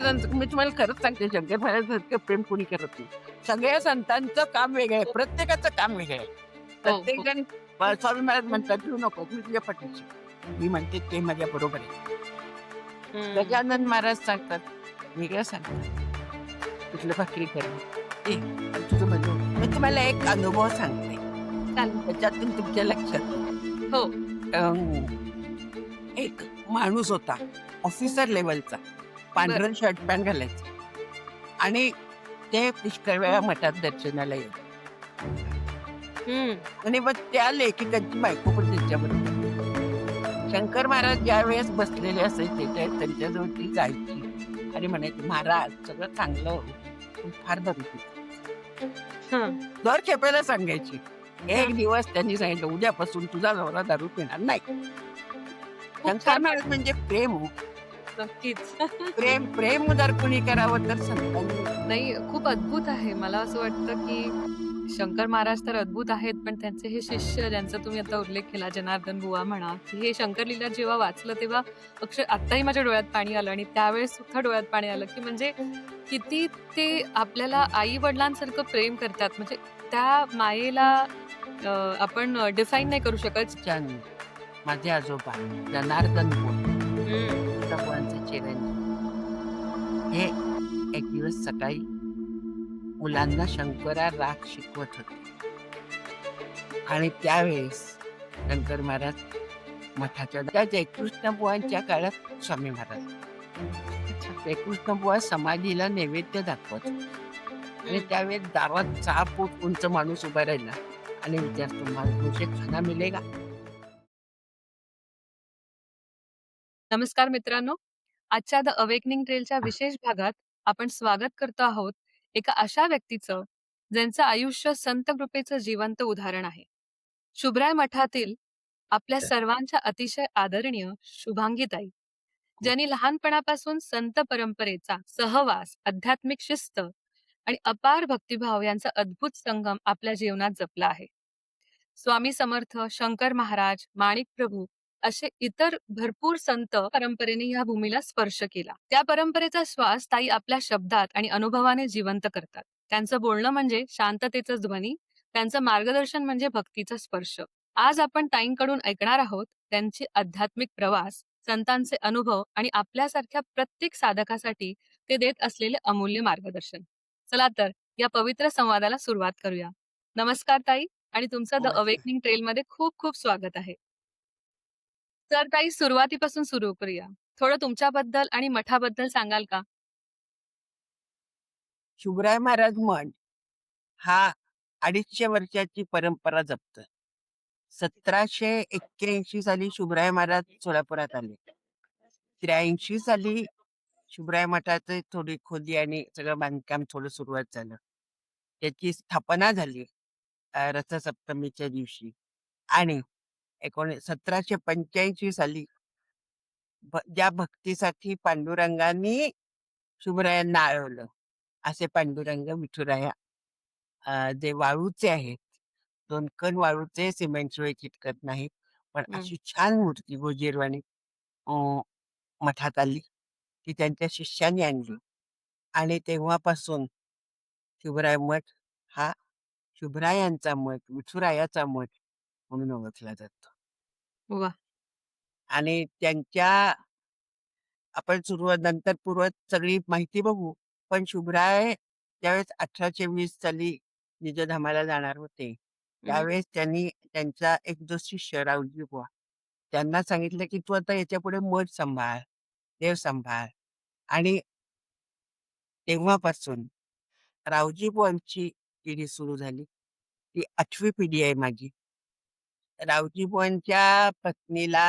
मी तुम्हाला खरंच सांगते, शंकर महाराजांसारखं प्रेम कोणी करत नाही. सगळ्या संतांचं काम वेगळं आहे. प्रत्येकाचं काम वेगळं आहे. हो, हो. प्रत्येकजण स्वामी महाराज म्हणतात, "भिऊ नको, मी तुझ्या पाठीशी." मी म्हणते, "ते माझ्या बरोबर आहे." हं. गजानन महाराज सांगतात, वेगळं सांगतात. "कुठलं भाकरी करणं." "ए, आणि तुझं म्हणजे." मी तुम्हाला एक अनुभव सांगते. चालेल. त्याच्यातून तुमच्या लक्षात येईल. हो. एक माणूस होता, ऑफिसर लेव्हलचा. बरं. पांढरं शर्ट पॅन्ट घालायचं आणि ते पुष्कळ वेळा मठात दर्शनाला येत हं. आणि मग ते आले की त्यांची बायको पण त्यांच्याबरोबर. शंकर महाराज ज्यावेळेस बसलेले असायचे ते त्यांच्याजवळ ती जायची आणि म्हणायची, "महाराज सगळं चांगलं हो, पण फार दारू पितो." हं. दर खेपेला सांगायची. हां. एक दिवस त्यांनी सांगितलं, "उद्यापासून तुझा नवरा दारू पिणार नाही." खूप शंकर छान. महाराज म्हणजे प्रेम हो. नक्कीच. प्रेम प्रेम जर कोणी करावं तर संतांनी. नाही, खूप अद्भुत आहे. मला असं वाटतं, की शंकर महाराज तर अद्भुत आहेत, पण त्यांचे हे शिष्य ज्यांचा तुम्ही आता उल्लेख केला, जनार्दन बुवा म्हणा, की हे शंकर लीला जेव्हा वाचलं, तेव्हा आत्ताही माझ्या डोळ्यात पाणी आलं आणि त्यावेळेस सुद्धा डोळ्यात पाणी आलं, की म्हणजे किती ते आपल्याला आई-वडिलांसारखं प्रेम करतात. म्हणजे त्या मायेला आपण डिफाईन नाही करू शकत. छान. माझे आजोबा जनार्दन बुवा, हं. तुकारामांचे चिरंजीव. हे एक दिवस सकाळी मुलांना शंकरा राग शिकवत होते आणि त्यावेळेस शंकर महाराज मठाच्या त्या जयकृष्ण बुवांच्या काळात स्वामी महाराज. अच्छा. जयकृष्ण बुवा समाधीला नैवेद्य दाखवत होते आणि हं. त्यावेळेस दारात 6 फूट उंच माणूस उभा राहिला आणि विचारतो, "मुझे खाना मिलेगा?" नमस्कार मित्रांनो. आजच्या द अवेकनिंग ट्रेलच्या विशेष भागात आपण स्वागत करतो आहोत एका अशा व्यक्तीचं, ज्यांचं आयुष्य संत कृपेचं जिवंत उदाहरण आहे. शुभराय मठातील आपल्या सर्वांच्या अतिशय आदरणीय शुभांगीताई, ज्यांनी लहानपणापासून संत परंपरेचा सहवास, आध्यात्मिक शिस्त आणि अपार भक्तिभाव यांचा अद्भुत संगम आपल्या जीवनात जपला आहे. स्वामी समर्थ, शंकर महाराज, माणिक प्रभू असे इतर भरपूर संत परंपरेने या भूमीला स्पर्श केला. त्या परंपरेचा श्वास ताई आपल्या शब्दात आणि अनुभवाने जिवंत करतात. त्यांचं बोलणं म्हणजे शांततेचा ध्वनी, त्यांचं मार्गदर्शन म्हणजे भक्तीचा स्पर्श. आज आपण ताईंकडून ऐकणार आहोत त्यांची आध्यात्मिक प्रवास, संतांचे अनुभव आणि आपल्यासारख्या प्रत्येक साधकासाठी ते देत असलेले अमूल्य मार्गदर्शन. चला तर या पवित्र संवादाला सुरुवात करूया. नमस्कार ताई आणि तुमचं द नमस्कार. अवेकनिंग ट्रेलमध्ये खूप खूप स्वागत आहे. तर ताई सुरुवातीपासून सुरू करूया. थोडं तुमच्याबद्दल आणि मठाबद्दल सांगाल का? शुभराय महाराज मठ हा 250 वर्षाची परंपरा जपतोय. 1781 साली शुभराय महाराज सोलापुरात आले. 83 साली शुभराय मठाचं थोडी खोदी आणि सगळं बांधकाम थोडं सुरुवात झालं. त्याची स्थापना झाली रथसप्तमीच्या दिवशी आणि 1785 साली ज्या भक्तीसाठी पांडुरंगांनी शुभरायांना आळवलं, असे पांडुरंग विठुराया जे वाळूचे आहेत, 2 कण वाळूचे सिमेंटशिवाय चिटकत नाहीत. पण हं. अशी छान मूर्ती गोजीरवाणी अ, मठात आली. ती त्यांच्या शिष्याने आणली आणि तेव्हापासून शिवराय मठ हा शुभरायांचा मठ, विठुरायाचा मठ म्हणून ओळखला जातो. वाह! आणि त्यांच्या आपण सुरुवात नंतर पूर्वात सगळी माहिती बघू. पण शुभराय ज्यावेळेस 1820 साली निजधामाला जाणार होते, हं. त्यावेळेस त्यांनी त्यांचा एक जो शिष्य रावजी बुवा, त्यांना सांगितलं, की "तू आता याच्यापुढे मठ सांभाळ, देव सांभाळ." आणि तेव्हापासून रावजी बुवांची पिढी सुरू झाली. ती 8वी पिढी आहे माझी. रावजी बुवांच्या पत्नीला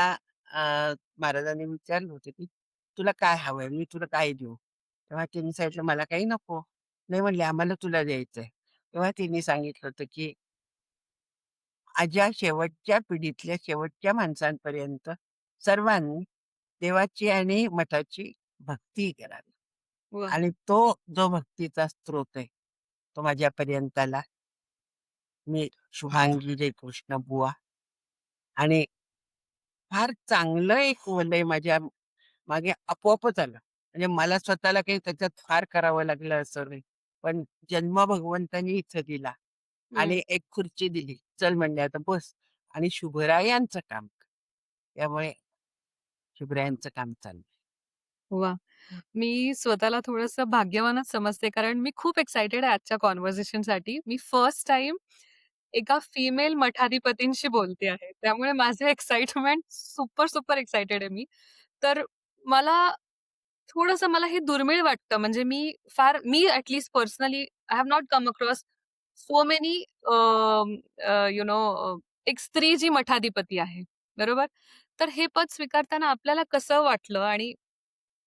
महाराजांनी विचारलं होतं, की "तुला काय हवंय? मी तुला काय देऊ?" तेव्हा त्यांनी सांगितलं, "मला काही नको." नाही म्हणले, "आम्हाला तुला द्यायचंय." तेव्हा त्यांनी सांगितलं होतं, की माझ्या शेवटच्या पिढीतल्या शेवटच्या माणसांपर्यंत सर्वांनी देवाची आणि मठाची भक्ती करावी. वाह! आणि तो जो भक्तीचा स्रोत आहे, तो माझ्यापर्यंत आला. मी शुभांगी जयकृष्ण बुवा आणि फार चांगलं एक वलय माझ्या मागे आपोआपच आलं. म्हणजे मला स्वतःला काही त्याच्यात फार करावं लागलं असं नाही. पण जन्म भगवंतानी इथं दिला हं. आणि एक खुर्ची दिली. चल म्हणले आता बस आणि शुभरायांचं काम कर. त्यामुळे शुभरायांचं काम चाललंय. वाह! मी स्वतःला थोडंसं भाग्यवानच समजते, कारण मी खूप एक्साइटेड आहे आजच्या कन्व्हर्सेशनसाठी. मी फर्स्ट टाईम एका फिमेल मठाधिपतींशी बोलते आहे. त्यामुळे माझं एक्साइटमेंट सुपर, सुपर एक्साइटेड आहे मी. तर मला थोडंसं मला हे दुर्मिळ वाटतं. म्हणजे मी at least personally I have not come across so many you know एक स्त्री जी मठाधिपती आहे, बरोबर? तर हे पद स्वीकारताना आपल्याला कसं वाटलं आणि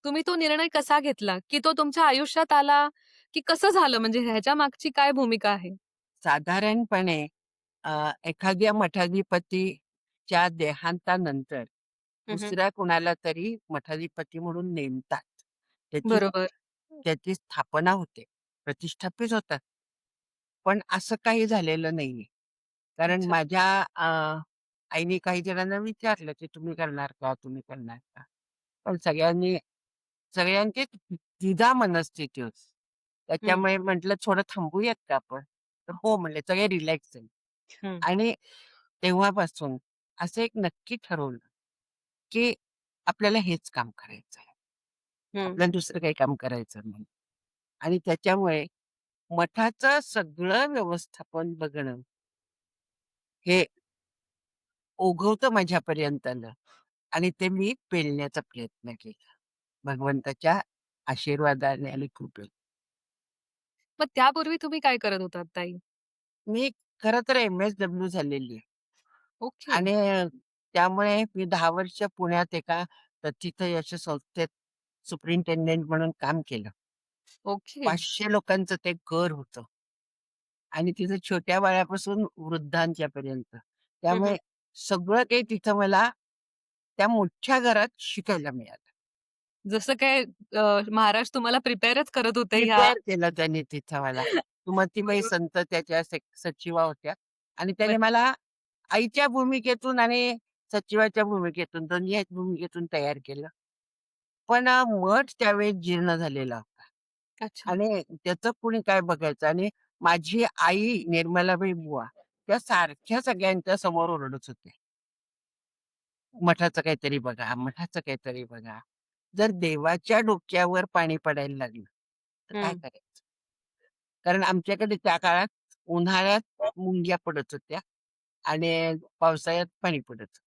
तुम्ही तो निर्णय कसा घेतला? की तो तुमच्या आयुष्यात आला, की कसं झालं? म्हणजे ह्याच्या मागची काय भूमिका आहे? साधारणपणे एखाद्या मठाधिपतीच्या देहांतानंतर हं, हं. दुसऱ्या कुणाला तरी मठाधिपती म्हणून नेमतात. त्याची बरोबर. त्याची स्थापना होते. प्रतिष्ठापित होतात. पण असं काही झालेलं नाहीये. कारण अच्छा. माझ्या आईने काही जणांना विचारलं, की "तुम्ही करणार का? तुम्ही करणार का?" पण सगळ्यांची द्विधा मनस्थिती होती. हं, त्याच्यामुळे म्हटलं, "थोडं थांबूयात का आपण?" तर हो म्हणले, सगळे रिलॅक्स झाले. हं, आणि तेव्हापासून असं एक नक्की ठरवलं, की आपल्याला हेच काम करायचं आहे. हं. आपल्याला दुसरं काही काम करायचं नाही. आणि त्याच्यामुळे मठाचं सगळं व्यवस्थापन बघणं हे ओघवतं माझ्यापर्यंत आलं आणि ते मी पेलण्याचा प्रयत्न केला. भगवंताच्या आशीर्वादाने आणि कृपेने. मग त्यापूर्वी तुम्ही काय करत होतात ताई? मी खरं तर एम-एस-डब्ल्यू झालेली आहे ओके, आणि त्यामुळे मी 10 वर्ष पुण्यात एका प्रथितयश संस्थेत सुपरिन्टेंडंट म्हणून काम केलं. ओके. 500 लोकांचं ते घर होतं आणि तिथं छोट्या बाळापासून वृद्धांच्यापर्यंत. हं, हं. त्यामुळे सगळं काही तिथं मला त्या मोठ्या घरात शिकायला मिळालं. जसं काय महाराज तुम्हाला प्रिपेअरच करत होते ह्या प्रिपेअर केलं त्यांनी तिथं मला. सुमतीबाई बरोबर. संत त्याच्या सचिवा होत्या आणि त्याने बरं. मला आईच्या भूमिकेतून आणि सचिवाच्या भूमिकेतून दोन्ही भूमिकेतून तयार केलं. पण मठ त्यावेळेस जीर्ण झालेला होता अच्छा. आणि त्याचं कुणी काय बघायचं आणि माझी आई निर्मलाबाई बुवा त्या सारख्या सगळ्यांच्या समोर ओरडत होत्या. मठाचं काहीतरी बघा, मठाचं काहीतरी बघा. जर देवाच्या डोक्यावर पाणी पडायला लागलं, तर काय हं. करायचं? कारण आमच्याकडे त्या काळात उन्हाळ्यात मुंग्या पडत होत्या आणि पावसाळ्यात पाणी पडत होतं.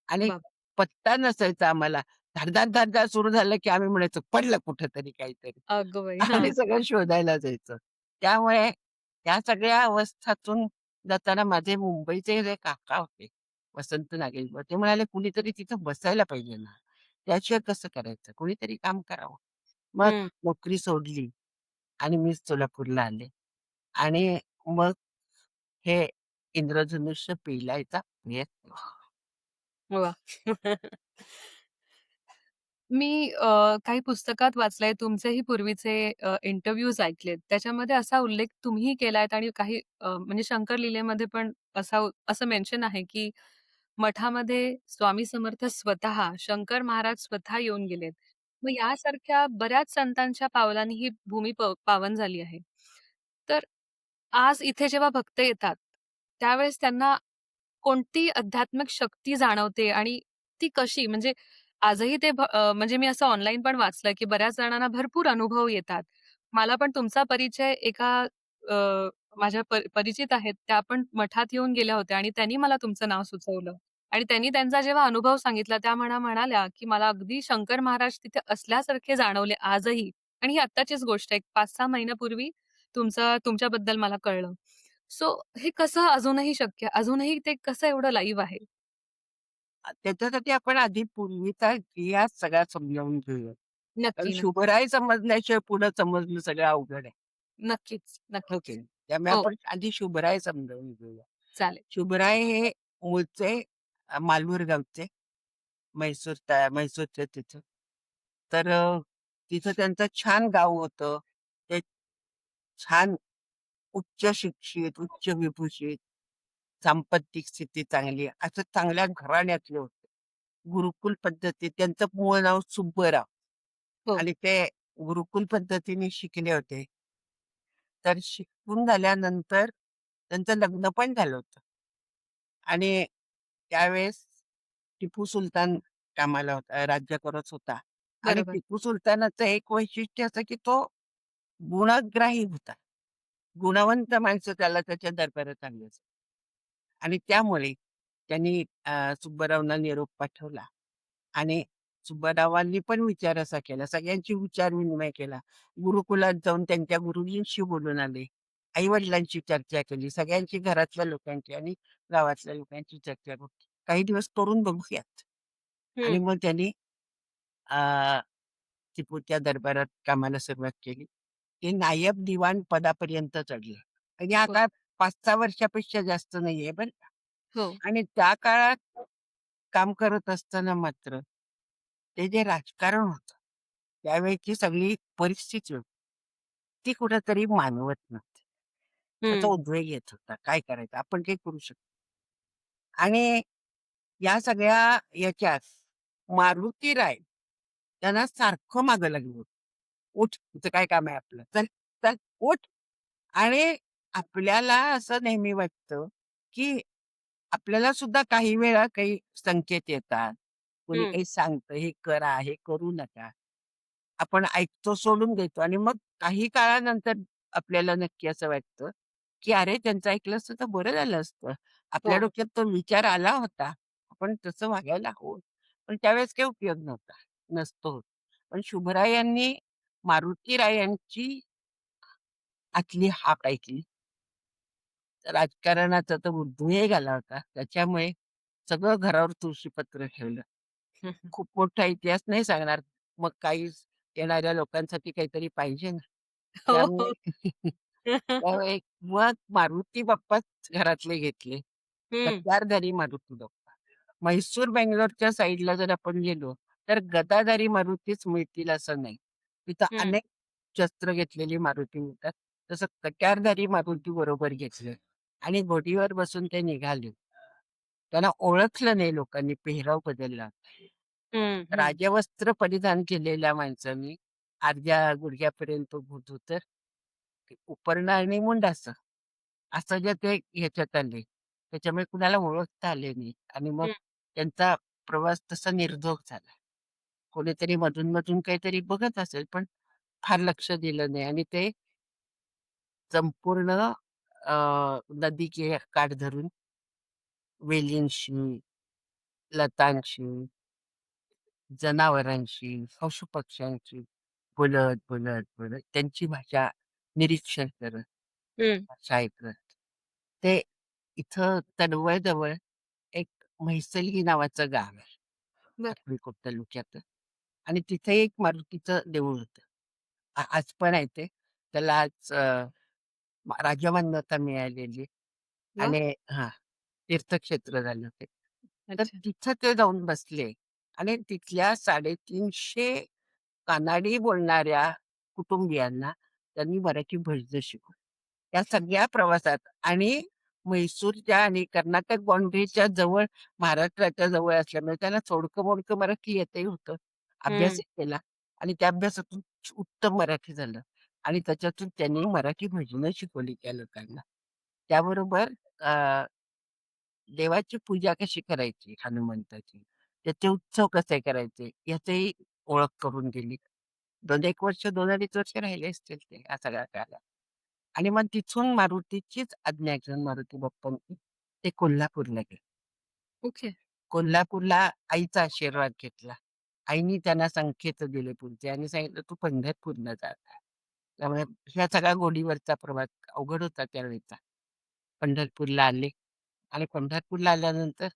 आणि बाबा. पत्ता नसायचा आम्हाला. धाड-धाड, धाड-धाड सुरू झालं, की आम्ही म्हणायचो पडलं कुठेतरी काहीतरी. अगं बाई! आणि हां. सगळं शोधायला जायचं. त्यामुळे त्या सगळ्या अवस्थातून जाताना माझे मुंबईचे जे काका होते, वसंत नागेशकर, ते म्हणाले, "कुणीतरी तिथं बसायला पाहिजे ना. त्याशिवाय कसं करायचं? कुणीतरी काम करावं." मग हं. नोकरी सोडली आणि मी सोलापूरला आले आणि मग हे इंद्रधनुष्य पेलायचा प्रयत्न. वाह! मी काही पुस्तकात वाचलंय, तुमचेही पूर्वीचे इंटरव्ह्यूज ऐकलेत. त्याच्यामध्ये असा उल्लेख तुम्हीही केलायत आणि काही म्हणजे शंकर लीलेमध्ये पण असं मेन्शन आहे, की मठामध्ये स्वामी समर्थ स्वतः, शंकर महाराज स्वतः येऊन गेलेत. मग यासारख्या बऱ्याच संतांच्या पावलांनी ही भूमी पावन झाली आहे. तर आज इथे जेव्हा भक्त येतात, त्यावेळेस त्यांना कोणती आध्यात्मिक शक्ती जाणवते आणि ती कशी? म्हणजे आजही म्हणजे मी असं ऑनलाईन पण वाचलं, की बऱ्याच जणांना भरपूर अनुभव येतात. मला पण तुमचा परिचय एका अ, माझ्या परिचित आहेत, त्या पण मठात येऊन गेल्या होत्या आणि त्यांनी मला तुमचं नाव सुचवलं आणि त्यांनी त्यांचा जेव्हा अनुभव सांगितला, त्या म्हणाल्या, की मला अगदी शंकर महाराज तिथे असल्यासारखे जाणवले आजही आणि ही आत्ताचीच गोष्ट आहे. 5-6 महिन्यापूर्वी तुमच्याबद्दल मला कळलं. सो हे कसं अजूनही शक्य? अजूनही ते कसं एवढं लाईव्ह आहे? त्याच्यासाठी आपण आधी पूर्वीचा इतिहास सगळा समजावून घेऊया. कारण नक्की, नक्की. शुभराय समजल्याशिवाय पुढं समजणं सगळं अवघड आहे. नक्कीच, हो की नक्कीच. नाही? त्यामुळे हो, आपण आधी शुभराय समजावून घेऊया. चालेल. शुभराय हे मूळचे मालवण गावचे म्हैसूरचे तिथं. तर तिथं त्यांचं छान गाव होतं. ते छान उच्च शिक्षित, उच्च विभूषित, सांपत्तिक स्थिती चांगली, असं चांगल्या घराण्यातले होते. गुरुकुल पद्धती त्यांचं मूळ नाव सुब्बराव. हो. आणि ते गुरुकुल पद्धतीने शिकले होते. तर शिकून झाल्यानंतर त्यांचं लग्न पण झालं होतं आणि त्यावेळेस टिपू सुलतान कामाला होता, राज्य करत होता आणि बरोबर. टिपू सुलतानाचं एक वैशिष्ट्य असं, की तो गुणग्राही होता. गुणवंत माणसं त्याला त्याच्या दरबारात आणली असत आणि त्यामुळे त्यांनी सुब्बारावना निरोप पाठवला आणि सुब्बारावांनी पण विचार असा केला. सगळ्यांची विचार-विनिमय केला. गुरुकुलात जाऊन त्यांच्या गुरुजींशी बोलून आले. आई-वडिलांची चर्चा केली. सगळ्यांची, घरातल्या लोकांची आणि गावातल्या लोकांची चर्चा करून काही दिवस करून बघूयात. आणि हं. मग त्यांनी अ, टिपूच्या दरबारात कामाला सुरुवात केली. ते नायब दिवाण पदापर्यंत चढले. आणि हा ब काळ 5-6 वर्षापेक्षा जास्त नाहीये बरं का. हो. आणि त्या काळात काम करत असताना मात्र ते जे राजकारण होतं, त्यावेळची सगळी परिस्थिती होती, ती कुठेतरी मानवत नव्हती. त्याचा हं. उद्वेग येत होता. काय करायचं? आपण काही करू शकतो. आणि या सगळ्या याच्यात मारुती राय त्यांना सारखं मागं लागलं होतं. "उठ, तुझं काय काम आहे आपलं? चल, चल, उठ." आणि आपल्याला असं नेहमी वाटतं, की आपल्याला सुद्धा काही वेळा काही संकेत येतात. कोणी हं. काही सांगतं, "हे करा, हे करू नका." आपण ऐकतो, सोडून देतो आणि मग काही काळानंतर आपल्याला नक्की असं वाटतं, की अरे त्यांचं ऐकलं असतं तर बरं झालं असतं. आपल्या हो. डोक्यात तो विचार आला होता. आपण तसं वागायला हवं. पण त्यावेळेस काही उपयोग नव्हता. नसतो होत. पण शुभरायांनी मारुती रायांची आतली हाक ऐकली. राजकारणाचा तो उद्वेग आला होता. त्याच्यामुळे सगळं घरावर तुळशीपत्र ठेवलं. हं, हं. खूप मोठा इतिहास नाही सांगणार. मग काही येणाऱ्या लोकांसाठी काहीतरी पाहिजे ना. हो, हो. त्यामुळे त्यामुळे मग मारुती बाप्पाच घरातले घेतले. हं. कट्यारधारी मारुती बाप्पा. म्हैसूर, बेंगलोरच्या साइडला जर आपण गेलो, तर गदाधारी मारुतीच मिळतील असं नाही. तिथं हं. अनेक शस्त्र घेतलेली मारुती मिळतात. तसं कट्यारधारी मारुती बरोबर घेतलं आणि घोडीवर बसून ते निघाले. त्यांना ओळखलं नाही लोकांनी, पेहराव बदलला. हं, हं. राजवस्त्र परिधान केलेल्या माणसांनी अर्ध्या गुडघ्यापर्यंत भूत होतं. उपरणं आणि मुंडासं. असं जे ते ह्याच्यात आले. त्याच्यामुळे कुणाला ओळखता आले नाही आणि मग हं. त्यांचा प्रवास तसा निर्धोक झाला. कोणीतरी मधून-मधून काहीतरी बघत असेल, पण फार लक्ष दिलं नाही आणि ते संपूर्ण नदी काठ धरून वेलींशी, लतांशी, जनावरांशी, पशुपक्ष्यांशी बोलत, बोलत, बोलत त्यांची भाषा निरीक्षण करत, हं. भाषा ऐकत. ते इथं तडवळजवळ एक म्हैसलगी नावाचं गाव आहे. बरं. अक्कलकोट तालुक्यात आणि तिथे एक मारुतीचं देऊळ होतं. आज पण आहे ते. त्याला आज राजमान्यता मिळालेली वाह! आणि हां, तीर्थक्षेत्र झालं ते. तर अच्छा. तिथं ते जाऊन बसले आणि तिथल्या 350 कानाडी बोलणाऱ्या कुटुंबियांना त्यांनी मराठी भजनं शिकवली. त्या सगळ्या प्रवासात आणि म्हैसूरच्या आणि कर्नाटक बाउंडरीच्या जवळ महाराष्ट्राच्या जवळ असल्यामुळे त्यांना थोडकं-मोडकं मराठी येतही होतं. हं. अभ्यासही केला आणि त्या अभ्यासातून उत्तम मराठी झालं आणि त्याच्यातून त्यांनी मराठी भजनं शिकवली त्या लोकांना. त्याबरोबर अ, देवाची पूजा कशी करायची हनुमंताची, त्याचे उत्सव कसे करायचे याचीही ओळख करून दिली. 2-1 वर्ष, 2-2.5 वर्ष राहिले असतील ते या सगळ्या काळात. आणि मग तिथून मारुतीचीच आज्ञा घेऊन मारुती बाप्पांनी ते कोल्हापूरला गेले. ओके. कोल्हापूरला आईचा आशीर्वाद घेतला. आईनी त्यांना संकेत दिले पुढचे आणि सांगितलं, "तू पंढरपूरला जा आता." त्यामुळे ह्या सगळ्या गोडीवरचा प्रवास अवघड होता त्यावेळेचा. पंढरपूरला आले आणि पंढरपूरला आल्यानंतर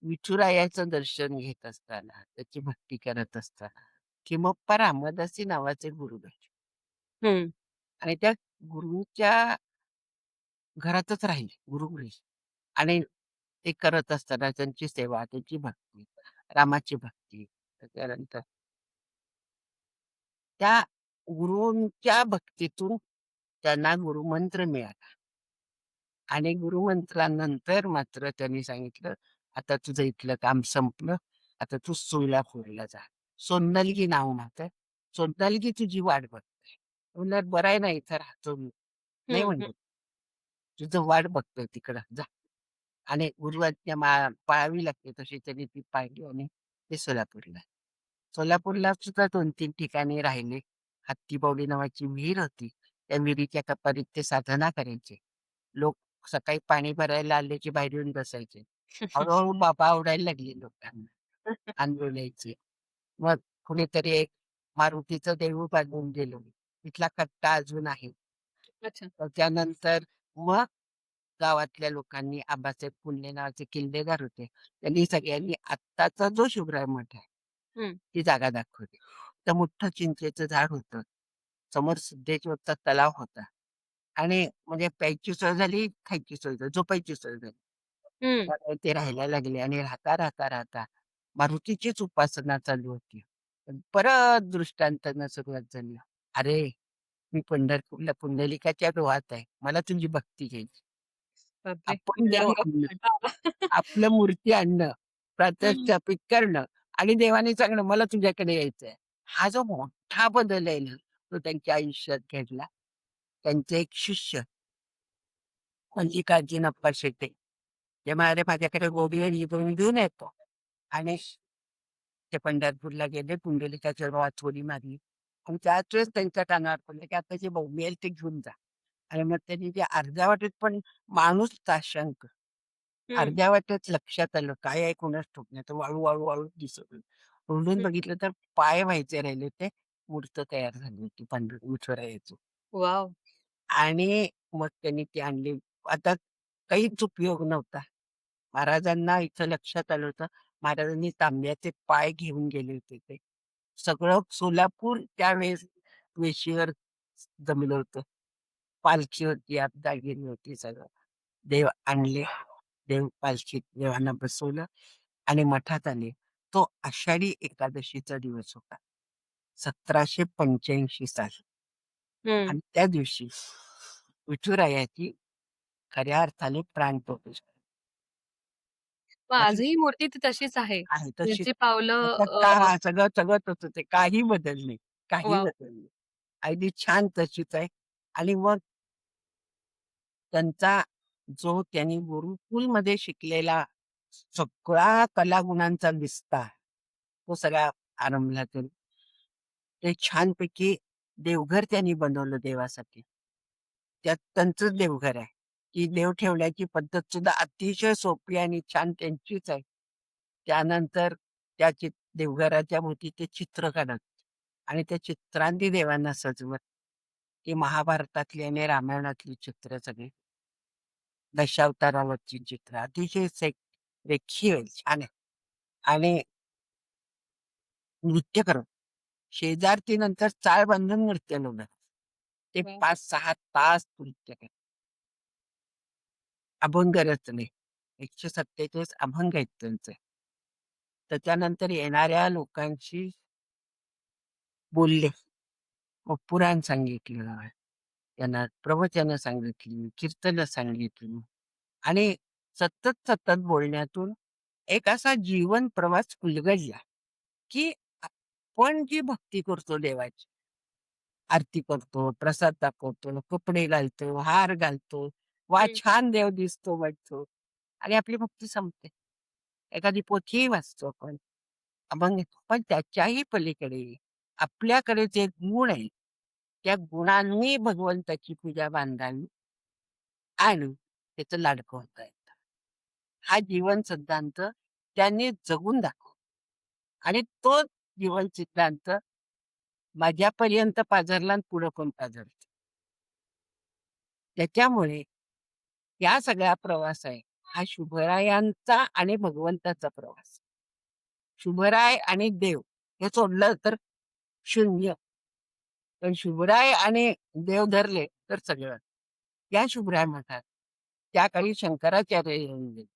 विठुरायाचं दर्शन घेत असताना, त्याची भक्ती करत असताना, किमप्पा रामदासी नावाचे गुरु भेटले हं. आणि त्या गुरूच्या घरातच राहिले, गुरुगृही आणि ते करत असताना त्यांची सेवा, त्यांची भक्ती, रामाची भक्ती, त्याच्यानंतर त्या गुरूंच्या भक्तीतून त्यांना गुरुमंत्र मिळाला आणि गुरुमंत्रानंतर मात्र त्यांनी सांगितलं, "आता तुझं इथलं काम संपलं. आता तू सोलापूरला जा." सोन्नलगी नाव माझं. सोन्नलगी तुझी वाट बघते. म्हणलं बरं आहे ना इथं राहतो मी. नाही हं, हं. म्हणले, तुझं वाट बघतोय तिकडं जा. आणि गुरुआज्ञा पाळावी लागते तशी त्यांनी ती पाळली आणि ते सोलापूरला. सोलापूरला सुद्धा 2-3 ठिकाणी राहिले. हत्तीबावडी नावाची विहीर होती. त्या विहिरीच्या कपारीत ते साधना करायचे. लोक सकाळी पाणी भरायला आले की बाहेर येऊन बसायचे. हळू बाबा आवडायला लागले लोकांना. आंदोलायचे. मग कुणीतरी एक मारुतीचं देऊळ बांधून दिलं. तिथला कट्टा अजून आहे. अच्छा. तर त्यानंतर मग गावातल्या लोकांनी आबासाहेब पुंडले नावाचे किल्लेदार होते. त्यांनी सगळ्यांनी आत्ताचा जो शिवराय मठ आहे, हं, ती जागा दाखवली. तर मोठं चिंचेचं झाड होतं. समोर सिद्धेश्वरचा तलाव होता. आणि म्हणजे प्यायची सोय झाली, खायची सोय झाली, झोपायची सोय झाली. हं. तर ते राहायला लागले आणि राहता मारुतीचीच उपासना चालू होती. पण परत दृष्टांतानं सुरुवात झाली. "अरे, मी पंढरपूरला पुंडलिकाच्या डोहात आहे. मला तुझी भक्ती घ्यायची. बापरे! आपण म्हणजे देव अंगात आणणं, काटा आला. आपलं मूर्ती आणणं, हं. प्रत्यस्थापित करणं आणि देवाने सांगणं, मला तुझ्याकडे यायचंय." हा जो मोठा बदल आहे ना, तो त्यांच्या आयुष्यात घडला. त्यांचे एक शिष्य मल्लिकार्जुनप्पा शेटे, ते म्हणाले, "माझ्याकडे गोबी आणि इबुळी घेऊन येतो." आणि ते पंढरपूरला गेले, पुंडलिकाच्या डोहात उडी मारली आणि त्याच वेळेस त्यांच्या कानावर पडलं, की आता जे बोंबील आहे ते घेऊन जा. आणि मग त्यांनी ते अर्ध्या वाटेत पण माणूस साशंक. हं, अर्ध्या वाटेत लक्षात आलं, काय आहे कुणास ठाऊक नाही. तर वाळू दिसत होती. ओरडून हं. बघितलं तर पाय व्हायचे राहिले ते. मूर्त तयार झाली होती विठुरायाची. वॉव! आणि मग त्यांनी ती आणली. आता काहीच उपयोग नव्हता. महाराजांना इथं लक्षात आलं होतं, महाराजांनी तांब्याचे पाय घेऊन गेले होते ते. सगळं सोलापूर त्यावेळेस वेशीवर जमलं होतं. पालखी होती, दागिने होती सगळं. देव आणले. देव पालखीत देवांना बसवलं आणि मठात आले. तो आषाढी एकादशीचा दिवस होता. 1785 साली. हं. आणि त्या दिवशी विठुरायाची खऱ्या अर्थाने प्राणप्रतिष्ठा. मग त्यातली आजही मूर्ती ती तशीच आहे. आहे तशी त्यांची पावलं त्याच्यात का सगळं सगळं तसंच आहे. काही बदल नाही. काही वॉव! बदल नाही. अगदी छान तशीच आहे. आणि मग त्यांचा जो त्यांनी गुरुकुलमध्ये शिकलेला सगळा कलागुणांचा विस्तार, तो सगळा आरंभला त्यांनी. ते छानपैकी देवघर त्यांनी बनवलं देवासाठी. त्यात त्यांचंच देवघर आहे. ती देव ठेवण्याची पद्धत सुद्धा अतिशय सोपी आणि छान त्यांचीच आहे. त्यानंतर त्या देवघराच्या भोवती ते चित्र काढत आणि त्या चित्रांनी देवांना सजवत. ती महाभारतातली आणि रामायणातली चित्र सगळी. दशावतारावरची चित्र अतिशय रेखीव छान आहे. आणि नृत्य करत. शेजारती नंतर चाळ बांधून नृत्य लावलं. ते वॉव! 5-6 तास नृत्य करतात. अभंग रचले. 147 अभंग आहेत त्यांचे. त्याच्यानंतर येणाऱ्या लोकांशी बोलले. मग पुराण सांगितलं. त्यांना प्रवचनं सांगितली, कीर्तनं सांगितली आणि सतत बोलण्यातून एक असा जीवन प्रवास उलगडला, की आपण जी भक्ती करतो देवाची, आरती करतो, प्रसाद दाखवतो, कपडे घालतो, हार घालतो, वाह! हं. छान देव दिसतो वाटतो आणि आपली भक्ती संपते. एखादी पोथीही वाचतो आपण, अभंग घेतो. पण त्याच्याही पलीकडे आपल्याकडे जे गुण आहेत, त्या गुणांनी भगवंताची पूजा बांधावी आणि त्याचं लाडकं होता येतं. हा जीवन सिद्धांत त्यांनी जगून दाखवला आणि तो जीवन सिद्धांत माझ्यापर्यंत पाझरला आणि पुढं पण पाझरला. त्याच्यामुळे या सगळा प्रवास आहे, हा शुभरायांचा आणि भगवंताचा प्रवास. शुभराय आणि देव हे सोडलं तर शून्य. पण शुभराय आणि देव धरले तर सगळं. या शुभराय मठात त्या काळी शंकराचार्य येऊन गेले.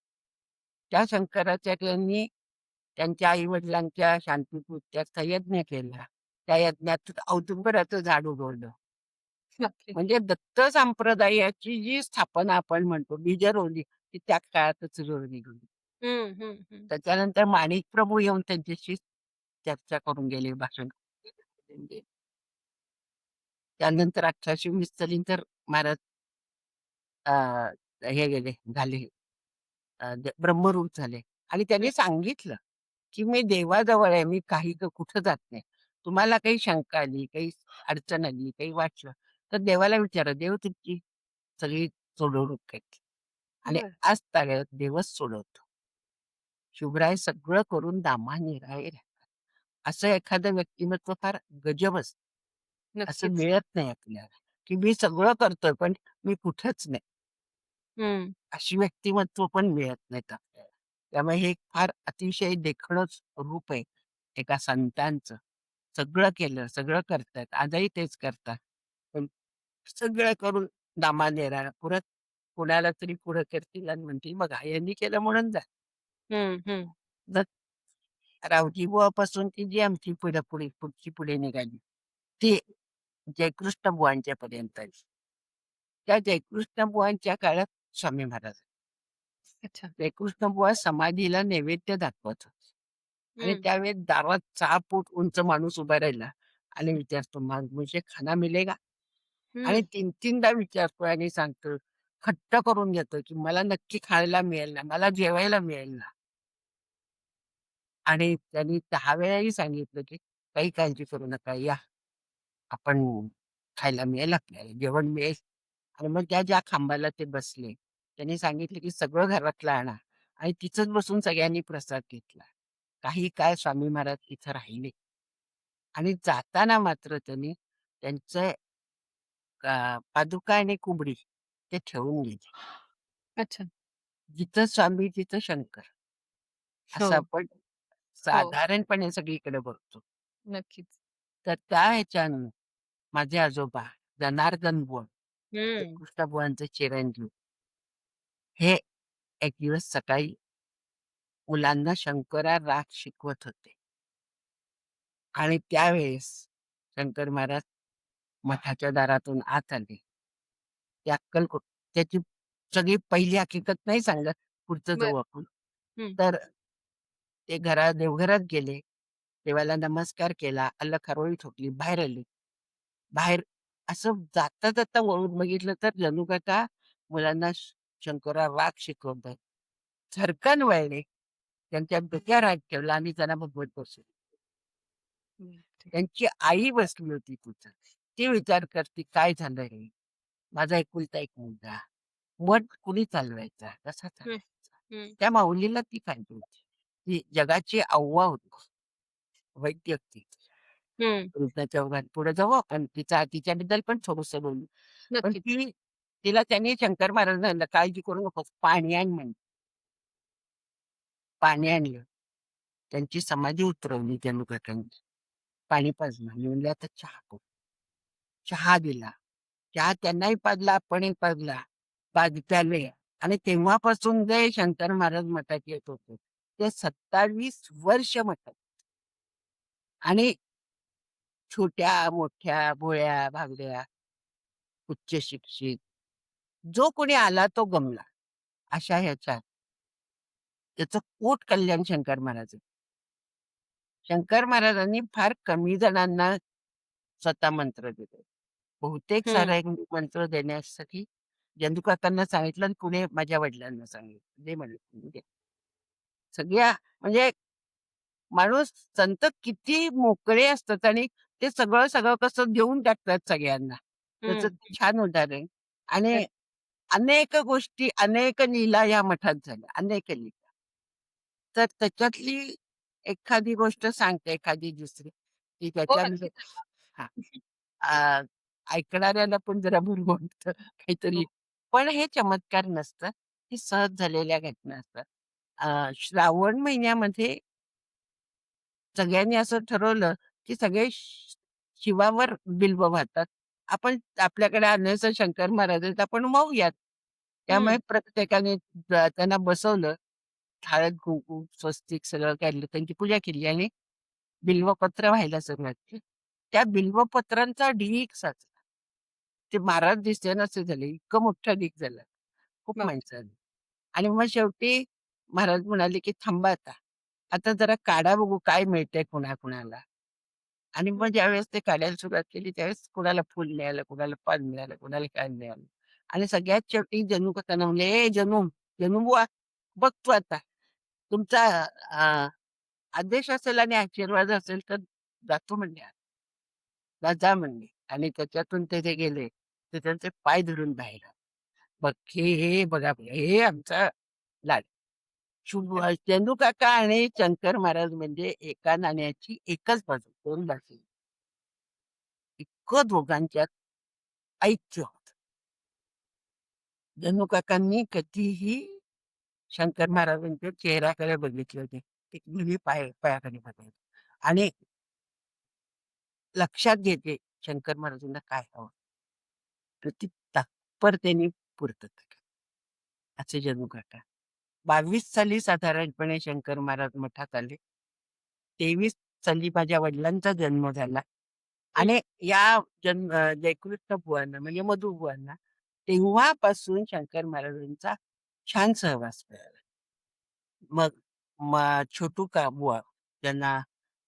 त्या शंकराचार्यांनी त्यांच्या आई-वडिलांच्या शांतिपुत्याचा यज्ञ केला. त्या यज्ञात औदुंबराचं झाड उगवलं. बापरे! म्हणजे दत्त संप्रदायाची जी स्थापना आपण म्हणतो, बीज रोवली, ती त्या काळातच रोवली गेली. हं, हं, हं. त्याच्यानंतर माणिक प्रभू येऊन त्यांच्याशी चर्चा करून गेले, भाषण करून गेले. त्यानंतर 1820 साली तर महाराज अ, हे गेले झाले ब्रह्मरूप झाले आणि हं. त्यांनी सांगितलं, की "मी देवाजवळ आहे, मी काही कुठं जात नाही. तुम्हाला काही शंका आली, काही अडचण आली, काही वाटलं, तर देवाला विचारा. देव तुमची सगळी सोडवणूक करेल." आणि बरं. आज तागायत देवच सोडवतो. शुभराय सगळं करून दामानिराळे राहतात. असं एखादं व्यक्तिमत्व फार गजब असतं. असं नक्कीच. मिळत नाही आपल्याला, की मी सगळं करतोय, पण मी कुठेच नाही. हं. अशी व्यक्तिमत्व पण मिळत नाहीत आपल्याला. त्यामुळे हे एक फार अतिशय देखणंच रूप आहे एका संतांचं. सगळं केलं, सगळं करतायत. आजही तेच करतात. पण सगळं करून दामानेरा परत कुणाला तरी पुढं करतील आणि म्हणतील, "बघा यांनी केलं म्हणून झालं." हं, हं. जर रावजी बुवापासून ती जी आमची पिढी पुढची पिढी निघाली, ती जयकृष्ण बुवांच्या पर्यंत आली. त्या जयकृष्ण बुवांच्या काळात स्वामी महाराज अच्छा. जयकृष्ण बुवा समाधीला नैवेद्य दाखवत होते. आणि हं, त्यावेळेस दारात 6 फूट उंच माणूस उभा राहिला आणि विचारतो, मुझे खाना मिलेगा?" आणि हं. 3-3दा विचारतोय आणि सांगतो, खट्ट करून देतोय, की मला नक्की खायला मिळेल ना, मला जेवायला मिळेल ना. आणि त्यांनी 10 वेळाही सांगितलं, की "काही काळजी करू नका, या. आपण खायला मिळेल आपल्याला, जेवण मिळेल." आणि मग त्या ज्या खांबाला ते बसले, त्यांनी सांगितलं, की "सगळं घरातलं आणा." आणि तिथंच बसून सगळ्यांनी प्रसाद घेतला. काही काळ स्वामी महाराज तिथं राहिले आणि जाताना मात्र त्यांनी त्यांचं पादुका आणि कुबडी ते ठेवून गेले. अच्छा. जिथं स्वामी तिथं शंकर हो, असं आपण हो. साधारणपणे सगळीकडे बघतो. नक्कीच. तर त्या ह्याच्यानं माझे आजोबा जनार्दन बुवा, ते हं. कृष्णबुवांचे चिरंजीव, हे एक दिवस सकाळी मुलांना शंकराराग शिकवत होते आणि त्यावेळेस शंकर महाराज मठाच्या दारातून आत आले. ते अक्कलकोट त्याची सगळी पहिली हकीकत नाही सांगत, पुढचं बरं. जाऊ आपण. हं, तर ते देवघरात गेले, देवाला नमस्कार केला, खारोळी ठोकली, बाहेर आले. बाहेर असं जाता-जाता वळून बघितलं तर जणू काय त्या मुलांना शंकरावर राग शिकवतायत. झरकन वळले, त्यांच्या डोक्यावर हात ठेवला आणि त्यांना भगवत बसवलं. बापरे! त्यांची आई बसली होती तिथं. ती विचार करते, "काय झालं रे? माझा एकुलता एक मुलगा. मठ कुणी चालवायचा? कसा हं, चालवायचा?" हं, त्या माऊलीला ती पाहिजे होती. ती जगाची अव्वा होती. वैद्य ती. हं. कृष्णाच्या ओघात पुढे जाऊ आपण. तिच्याबद्दल पण थोडंसं बोलू. पण नक्कीच. तिला त्यांनी शंकर महाराजांना "काळजी करू नकोस, पाणी आण" म्हणे. पाणी आणलं. त्यांची समाधी उतरवली त्या लोकांनी. पाणी पाजलं. मी म्हणले, "आता चहा करू." चहा दिला. चहा त्यांनाही पाजला, आपणही पाजला. प्याले आणि तेव्हापासून जे शंकर महाराज मठात येत होते, ते 27 वर्ष मठात आणि छोट्या-मोठ्या, भोळ्या-भाबड्या, उच्च शिक्षित, जो कोणी आला तो गमला. अशा ह्याच्यात त्याचं पोट कल्याण शंकर महाराज शंकर महाराजांनी फार कमी जणांना स्वतः मंत्र दिले. बहुतेक हं. सारा एक मंत्र देण्यासाठी जंतुकाकांना सांगितलं आणि पुढे माझ्या वडिलांना सांगितलं. दे म्हणले तुम्ही द्या. सगळ्या म्हणजे माणूस संत किती मोकळे असतात आणि ते सगळं कसं देऊन टाकतात सगळ्यांना. त्याचं हं. छान उदाहरण आणि नक्क अनेक गोष्टी, अनेक लीला या मठात झाल्या. अनेक लीला. तर त्याच्यातली एखादी गोष्ट सांगते, एखादी दुसरी, की हो, त्याच्यामध्ये नक्कीच सांगा. हां. अ, ऐकणाऱ्याला पण जरा बरं वाटतं हो. काहीतरी. पण हे चमत्कार नसतं. हे सहज झालेल्या घटना असतात. श्रावण महिन्यामध्ये सगळ्यांनी असं ठरवलं, की सगळे शिवावर बिल्व वाहतात. आपण आपल्याकडे आणायचं शंकर महाराज आहेत, आपण वाहूयात. त्यामुळे हं. प्रत्येकाने त्यांना बसवलं. हळद-कुंकू, स्वस्तिक सगळं काढलं, त्यांची पूजा केली आणि बिल्वपत्र व्हायला सुरुवात केली. त्या बिल्वपत्रांचा ढीग साचला. ते महाराज दिसेनासे झाले. इतकं मोठा ढीग झाला. खूप बापरे! माणसं आली. आणि मग शेवटी महाराज म्हणाले, की "थांबा आता." आता जरा काढा बघू काय मिळतंय कुणाकुणाला. आणि मग ज्यावेळेस ते काढायला सुरुवात केली, त्यावेळेस कुणाला फुल मिळालं, कुणाला पान मिळालं, कुणाला काय मिळालं. आणि सगळ्यात शेवटी जणू काकांना म्हणले, "ए जणू, जणू बुवा, बघ तू आता तुमचा अ, आदेश असेल आणि आशीर्वाद असेल तर जातो" म्हणले. जा म्हणले. आणि त्याच्यातून ते गेले. तर त्यांचे पाय धरून बाहेर आले. बघ हे बघा हे आमचा लाड. शुभ चंदू काका आणि शंकर महाराज म्हणजे एका नाण्याची एकच बाजू, दोन बाजू. इतकं दोघांच्यात ऐक्य होतं. जणू काकांनी कधीही शंकर महाराजांच्या चेहऱ्याकडे बघितले होते. ते नेहमी पायाकडे बघायचे. आणि लक्षात घेते शंकर महाराजांना काय हवं. तर ती तत्परतेने पूर्तता केली. असे जणू काका. 22 साली साधारणपणे शंकर महाराज मठात आले. 23 साली माझ्या वडिलांचा जन्म झाला. हं. आणि या जयकृष्ण बुवांना म्हणजे मधुबुवांना तेव्हापासून शंकर महाराजांचा छान सहवास मिळाला. मग छोटू का बुवा त्यांना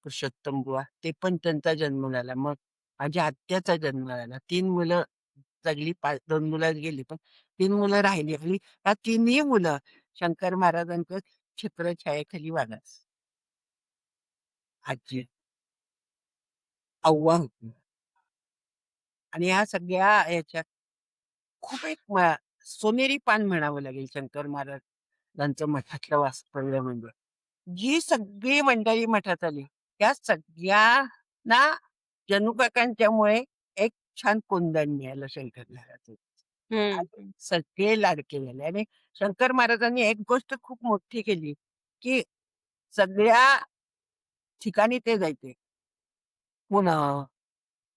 पुरुषोत्तम बुवा ते पण त्यांचा जन्म झाला. मग माझ्या आत्याचा जन्म झाला. 3 मुलं जगली, 2 मुलं गेली, पण 3 मुलं राहिली आणि ह्या तिन्ही मुलं शंकर महाराजांच्या छत्रछायेखाली वाढत. आजी अव्वा होती. आणि ह्या सगळ्या ह्याच्यात खूप एक सोनेरी पान म्हणावं लागेल शंकर महाराजांचं मठातलं वास्तव्य म्हणजे. जी सगळी मंडळी मठात आली, त्या सगळ्यांना जणू काकांच्यामुळे एक छान कोंदण मिळालं शंकर महाराज. हं. आणि सगळे लाडके झाले. आणि शंकर महाराजांनी एक गोष्ट खूप मोठी केली, की सगळ्या ठिकाणी ते जायचे. पुणे,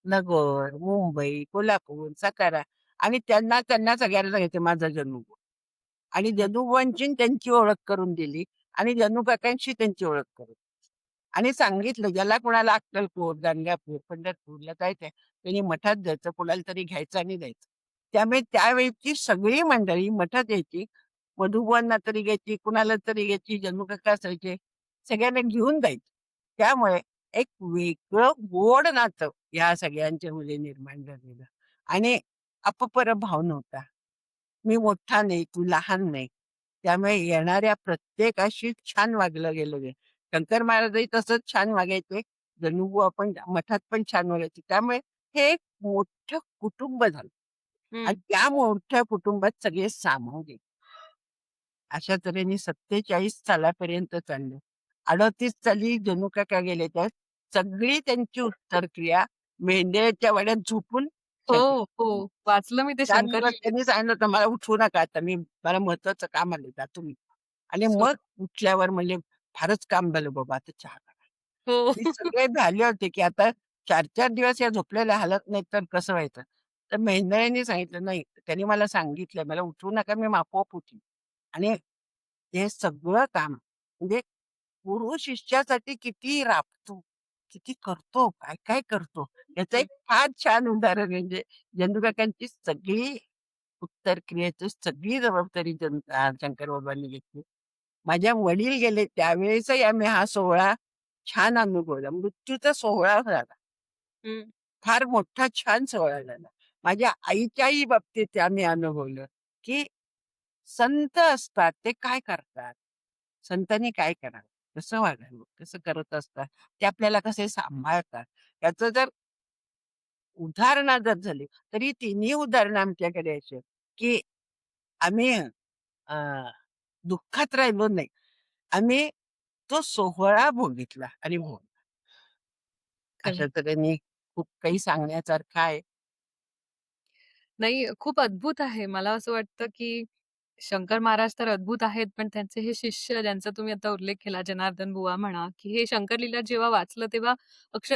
नगर, मुंबई, कोल्हापूर, सातारा. आणि त्यांना त्यांना सगळ्यांना सांगायचे माझा जन्म. आणि हं. जन्मोबांची त्यांची ओळख करून दिली आणि जन्नू काकांशी त्यांची ओळख करून आणि सांगितलं ज्याला कोणाला अक्कलकोट, गाणगापूर, पंढरपूरला जायचंय त्यांनी मठात जायचं, कोणाला तरी घ्यायचं आणि द्यायचं. त्यामुळे त्यावेळची सगळी मंडळी मठात यायची. मधुबुवांना तरी घ्यायची, कुणाला तरी घ्यायची, जन्नू काका असायचे. सगळ्यांना घेऊन जायचे. त्यामुळे एक वेगळं गोड नातं या सगळ्यांच्या मध्ये निर्माण झालेलं. आणि अपपर भाव नव्हता. मी मोठा नाही, तू लहान नाही. त्यामुळे येणाऱ्या प्रत्येकाशी छान वागलं गेलं गे. शंकर महाराजही तसंच छान वागायचे. जणूबुवा पण मठात पण छान वागायचे. त्यामुळे हे एक मोठं कुटुंब झालं. आणि हं. त्या मोठ्या कुटुंबात सगळे सामावून गेले. अशा तऱ्हेने 47 सालापर्यंत चाललं. 38 साली जणू काका गेले तर सगळी त्यांची उत्तरक्रिया मेंढ्याच्या वाड्यात झोपून हो, शंकर हो. वाचलं मी ते 4 शंकर दिवस त्यांनी सांगितलं होतं, "मला उठवू नका आता, मला महत्वाचं काम आलंय, जा तुम्ही." आणि सो मग उठल्यावर म्हणले, "फारच काम झालं बाबा, आता चहा करा." हो. मी सगळे झाले होते, की आता 4-4 दिवस या झोपलेल्या हालत नाहीत तर कसं व्हायचं? तर मेंढरायांनी सांगितलं, "नाही." त्यांनी मला सांगितलंय, "मला उठवू नका, मी आपोआप उठीन." आणि हे सगळं काम म्हणजे गुरु शिष्यासाठी किती राबतो, किती करतो, काय-काय करतो, याचं हं. एक फार छान उदाहरण म्हणजे जंदू सगळी उत्तर क्रियेची सगळी जबाबदारी शंकर बाबांनी घेतली. माझ्या वडील गेले त्यावेळेसही आम्ही हा सोहळा छान अनुभवला. मृत्यूचा सोहळा झाला. हं. फार मोठा छान सोहळा झाला. माझ्या आईच्याही बाबतीत आम्ही अनुभवलं, की संत असतात ते काय करतात? संतांनी काय करावं? कसं वागावं? कसं करत असतात? ते आपल्याला कसे सांभाळतात? याचं जर उदाहरणं जर झाली, तरी तिन्ही उदाहरणं आमच्याकडे अशी आहेत, की आम्ही अ, दुःखात राहिलो नाही. आम्ही तो सोहळा भोगितला आणि खरं. अशा तऱ्हेने खूप काही सांगण्यासारखं आहे. नाही, खूप अद्भुत आहे. मला असं वाटतं, की शंकर महाराज तर अद्भुत आहेत, पण त्यांचे हे शिष्य ज्यांचा तुम्ही आता उल्लेख केला, जनार्दन बुवा म्हणा, की हे शंकर लीला जेव्हा वाचलं, तेव्हा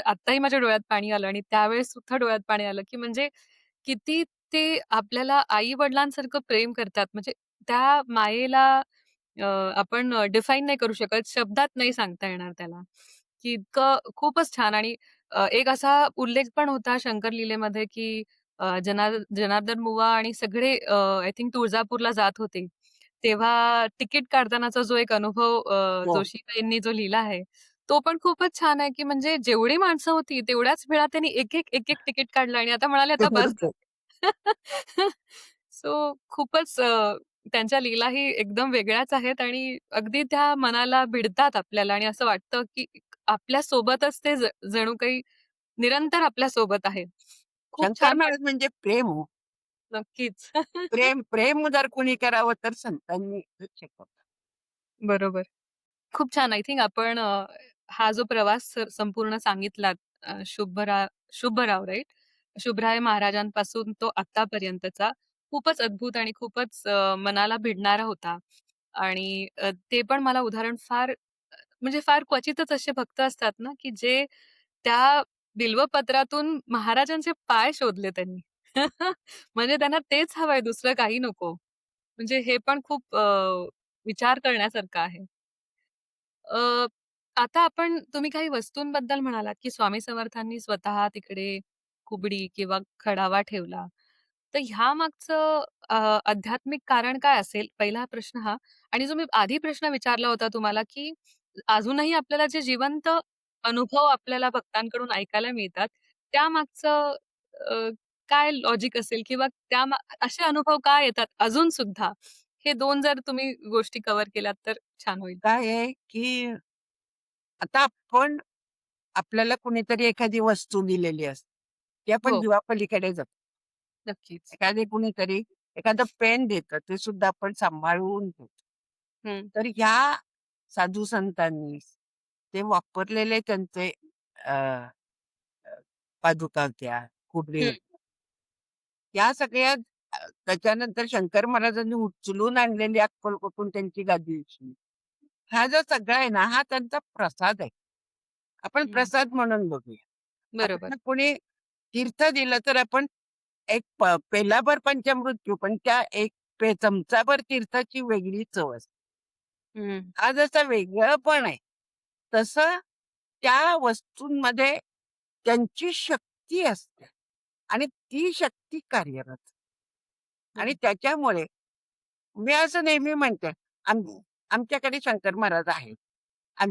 आत्ताही माझ्या डोळ्यात पाणी आलं आणि त्यावेळेस सुद्धा डोळ्यात पाणी आलं, की म्हणजे किती ते आपल्याला आई-वडिलांसारखं प्रेम करतात. म्हणजे त्या मायेला आपण डिफाईन नाही करू शकत. शब्दात नाही सांगता येणार त्याला, की इतकं खूपच छान आणि एक असा उल्लेख पण होता शंकर लीलेमध्ये, की जनार्दन बुवा आणि सगळे आय थिंक तुळजापूरला जात होते. तेव्हा तिकीट काढतानाचा जो एक अनुभव हो. जोशीताईंनी जो लिहिला आहे, तो पण खूपच छान आहे, की म्हणजे जेवढी माणसं होती तेवढ्याच वेळा त्यांनी एक-एक तिकीट काढलं आणि आता म्हणाले, "आता बस बरोबर. झालं." सो खूपच त्यांच्या लीलाही एकदम वेगळ्याच आहेत आणि अगदी त्या मनाला भिडतात आपल्याला आणि असं वाटतं, की आपल्या सोबतच ते जणू काही निरंतर आपल्या सोबत आहे. खूप शंकर छान महाराज वाटतं. म्हणजे प्रेम हो. नक्कीच. प्रेम प्रेम जर कोणी करावं तर संतांनी शिकवलं. बरोबर. खूप छान. आय थिंक आपण हा जो प्रवास संपूर्ण सांगितलात शुभराव राइट? शुभराय महाराजांपासून तो आत्तापर्यंतचा खूपच अद्भुत आणि खूपच मनाला भिडणारा होता. आणि ते पण मला उदाहरण म्हणजे फार क्वचितच असे भक्त असतात ना, की जे त्या बिल्वपत्रातून महाराजांचे पाय शोधले त्यांनी. म्हणजे त्यांना तेच हवंय, दुसरं काही नको. म्हणजे हे पण खूप विचार करण्यासारखं आहे. अ, आता तुम्ही काही वस्तूंबद्दल म्हणालात, की स्वामी समर्थांनी स्वतः तिकडे कुबडी किंवा खडावा ठेवला. तर ह्या मागचं आध्यात्मिक कारण काय असेल? पहिला प्रश्न हा. आणि जो मी आधी प्रश्न विचारला होता तुम्हाला, की अजूनही आपल्याला जे जिवंत अनुभव आपल्याला भक्तांकडून ऐकायला मिळतात, त्यामागचं अ, काय लॉजिक असेल किंवा असे अनुभव का येतात अजून सुद्धा? हे 2 जर तुम्ही गोष्टी कव्हर केल्यात तर छान होईल. काय आहे, की आता आपल्याला कुणीतरी एखादी वस्तू दिलेली असते. ती आपण हो, जीवापलीकडे जातो. नक्कीच. कुणीतरी एखादं पेन देतं, ते सुद्धा आपण सांभाळून घेतो. हं, तर ह्या साधू संतांनी ते वापरलेले त्यांचे अ, अ, पादुका होत्या, कुबडे हं, होते. या सगळ्या त्याच्यानंतर शंकर महाराजांनी उचलून आणलेली अक्कलकोटून त्यांची गादी दिसली. हा जो सगळा आहे ना, हा त्यांचा प्रसाद आहे. आपण हं. प्रसाद म्हणून बघूया. बरोबर. आपल्याला कोणी तीर्थ दिलं तर आपण एक पेलाभर पंचामृत घेऊ, पण त्या एक चमचाभर तीर्थाची वेगळी चव असते. हं, हा जसा वेगळंपण आहे, तसं त्या वस्तूंमध्ये त्यांची शक्ती असते आणि ती शक्ती कार्यरत. आणि बरोबर. त्याच्यामुळे मी असं नेहमी म्हणते, आम आमच्याकडे शंकर महाराज आहेत.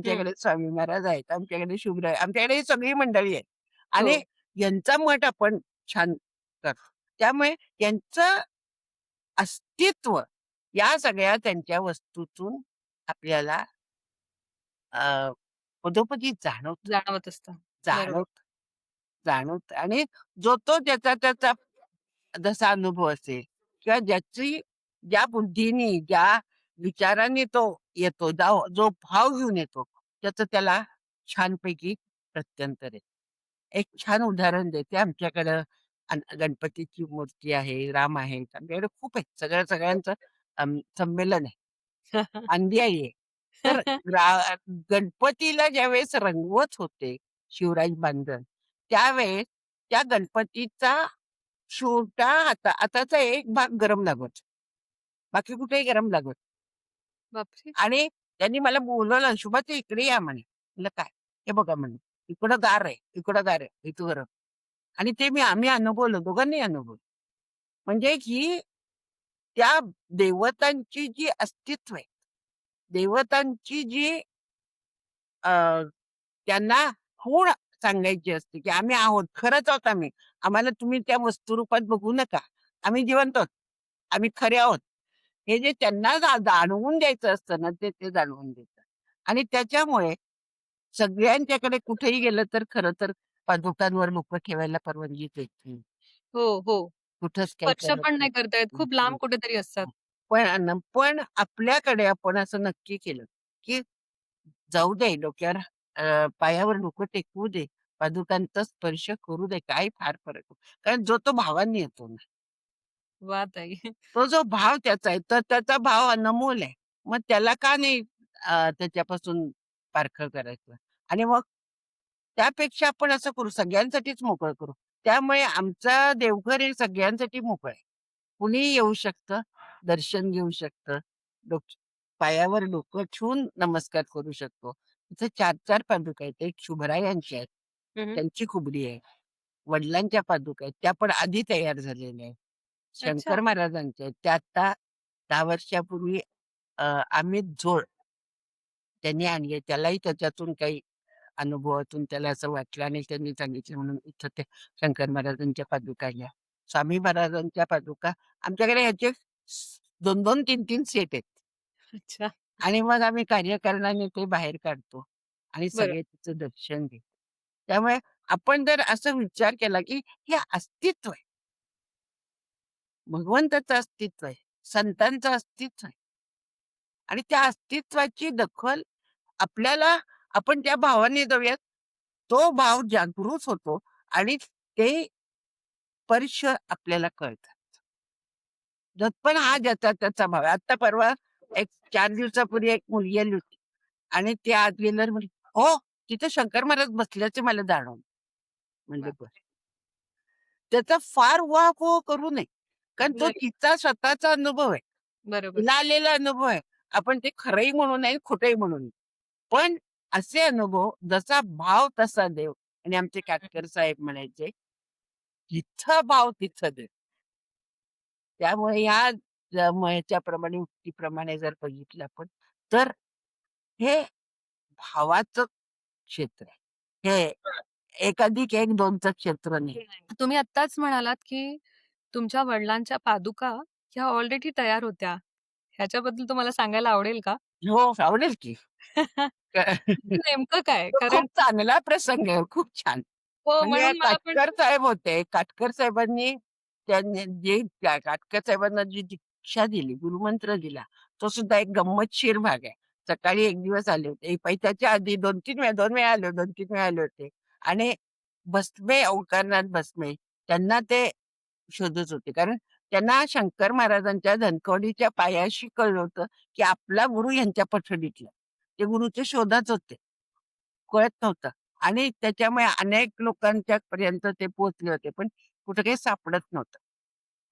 हं. आमच्याकडे स्वामी महाराज आहेत. आमच्याकडे शुभराय आमच्याकडे ही सगळी मंडळी आहे. हो. आणि यांचा मठ आपण छान करतो. त्यामुळे यांचं अस्तित्व या सगळ्या त्यांच्या वस्तूतून आपल्याला अ, पदोपदी जाणवतं. जाणवत असतं. बरोबर. जाणवतं, जाणवतं आणि जो तो त्याचा जसा अनुभव असेल किंवा ज्या बुद्धीनी, ज्या विचारांनी तो येतो, जो भाव घेऊन येतो, त्याचं त्याला छानपैकी प्रत्यंतर आहे. एक छान उदाहरण देते. आमच्याकडं गणपतीची मूर्ती आहे, राम आहेत. आमच्याकडे खूप आहेत. सगळ्यांचं संमेलन आहे. अंड्याई आहे. तर गणपतीला ज्यावेळेस रंगवत होते शिवराज बांधण, त्यावेळेस त्या गणपतीचा छोटा हाताचा एक भाग गरम लागत. बाकी कुठेही गरम लागत. बापरे! आणि त्यांनी मला बोलवलं, "शुभा तू इकडे या" म्हणे. म्हटलं, "काय?" "हे बघा" म्हणे, "इकडं गार आहे, इकडं गार आहे, इथं गरम." आणि ते आम्ही अनुभवलं, दोघांनी अनुभवलं. म्हणजे ही त्या देवतांची जी अस्तित्व आहे, देवतांची जी अ, त्यांना खूण सांगायची असते, की आम्ही आहोत, खरंच आहोत आम्ही. आम्हाला तुम्ही त्या वस्तुरूपात बघू नका. आम्ही जिवंत आहोत. आम्ही खरे आहोत. हे जे त्यांना जाणवून द्यायचं असतं ना, ते जाणवून देतात. आणि त्याच्यामुळे सगळ्यांच्याकडे कुठेही गेलं तर खरं तर पादुकांवर लोकं ठेवायला परवानगी देत नाही. हो, हो. कुठंच काही स्पर्श करत पण नाही. नाही करता येत. हं, खूप हं, लांब कुठेतरी असतात. हं. पण आपल्याकडे आपण असं नक्की केलं, की जाऊ दे डोक्यावर पायावर डोकं टेकवू दे. पादुकांचा स्पर्श करू दे. काय फार फरक हो. कारण जो तो भावांनी येतो ना. वाह ताई! तो जो भाव त्याचा आहे, तर त्याचा भाव अनमोल आहे. मग त्याला का नाही त्याच्यापासून पारखं करायचं? आणि मग त्यापेक्षा आपण असं करू, सगळ्यांसाठीच मोकळं करू. त्यामुळे आमचं देवघर हे सगळ्यांसाठी मोकळं आहे. कुणीही येऊ शकतं, दर्शन घेऊ शकतं, डोक पायावर डोकं ठेवून नमस्कार करू शकतो. इथे 4-4 पादुका आहेत. एक शुभरायांची आहेत, हं, हं. त्यांची खुबडी आहे. वडिलांच्या पादुका आहेत, त्या पण आधी तयार झालेल्या आहेत. अच्छा. शंकर महाराजांच्या आहेत, त्या आता 10 वर्षापूर्वी अमित झोळ त्यांनी आणली. त्यालाही त्याच्यातून काही अनुभवातून त्याला असं वाटलं आणि त्यांनी सांगितलं म्हणून इथं ते शंकर महाराजांच्या पादुका आल्या. स्वामी महाराजांच्या पादुका आमच्याकडे ह्याचे 2-2, 3-3 सेट आहेत. अच्छा. आणि मग आम्ही कार्यकारणाने ते बाहेर काढतो आणि बरोबर. सगळे तिचं दर्शन घेतो. त्यामुळे आपण जर असा विचार केला, की हे अस्तित्व आहे. भगवंताचं अस्तित्व आहे. संतांचं अस्तित्व आहे. आणि त्या अस्तित्वाची दखल आपल्याला आपण त्या भावाने जाऊयात. तो भाव जागृत होतो आणि ते स्पर्श आपल्याला कळतात. दत्पन हा ज्याचा त्याचा भाव आहे. आता परवा एक 4 दिवसापूर्वी एक मुलगी आली होती आणि ती आत गेल्यावर म्हटली, "हो, तिथे शंकर महाराज बसल्याचे मला जाणवलं." म्हणलं, "बरं." बापरे! त्याचा फार उहापोह करू नये. कारण तो नाही. तिचा स्वतःचा अनुभव आहे. बरोबर. तिला आलेला अनुभव आहे. आपण ते खरंही म्हणू नये, खोटंही म्हणू नये. पण असे अनुभव जसा भाव तसा देव आणि आमचे हं. काटकर साहेब म्हणायचे, "जिथं भाव तिथं देव." त्यामुळे ह्याच्याप्रमाणे उक्तीप्रमाणे जर बघितलं आपण, तर हे भावाचं क्षेत्र आहे. हे एकाधिक एक 2चं क्षेत्र नाही. तुम्ही आत्ताच म्हणालात, की तुमच्या वडिलांच्या पादुका ह्या ऑलरेडी तयार होत्या. ह्याच्याबद्दल तुम्हाला सांगायला आवडेल का? हो, आवडेल की. म्हणजे नेमकं काय? तो कारण खूप चांगला प्रसंग आहे. खूप छान. हो, म्हणजे म्हणून मला पण काटकर साहेब होते. काटकर साहेबांनी त्यांनी काटकर साहेबांना जी दीक्षा दिली, गुरुमंत्र दिला, तो सुद्धा एक गंमतशीर भाग आहे. सकाळी एक दिवस आले होते. त्याच्या आधी 2-3 वेळा 2 वेळा आले, 2-3 वेळा आले होते आणि भस्मे ओंकारनाथ भस्मे त्यांना ते शोधत होते. कारण त्यांना शंकर महाराजांच्या धनकवडीच्या पायाशी कळलं होतं, की आपला गुरु यांच्या पठडीतला. ते गुरुच्या शोधात होते. कळत नव्हतं आणि त्याच्यामुळे अनेक लोकांच्या पर्यंत ते पोहोचले होते, पण कुठे काही सापडत नव्हतं.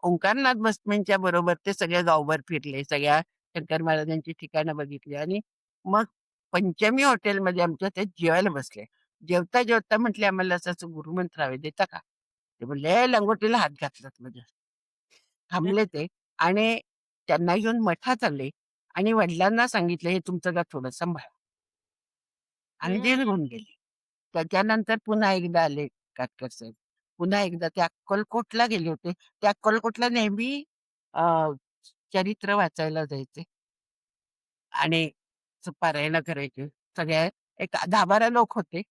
ओंकारनाथ बस्त्यांच्या बरोबर ते सगळे गावभर फिरले, सगळ्या शंकर महाराजांची ठिकाणं बघितली आणि मग पंचमी हॉटेलमध्ये आमच्या ते जेवायला बसले. जेवता-जेवता म्हटले, "आम्हाला असं-असं गुरुमंत्र हवे, देता का?" ते बोलले, लंगोटीला हात घातलात माझ्या." थांबले ते आणि त्यांना घेऊन मठात आले आणि वडिलांना सांगितलं, "हे तुमचं का थोडं सांभाळा." आणि ते हं. निघून गेले. त्याच्यानंतर पुन्हा एकदा आले काटकर साहेब. पुन्हा एकदा ते अक्कलकोटला गेले होते. ते अक्कलकोटला नेहमी अ, चरित्र वाचायला जायचे आणि पारायणं करायचे. सगळ्या एक 10-12 लोक होते.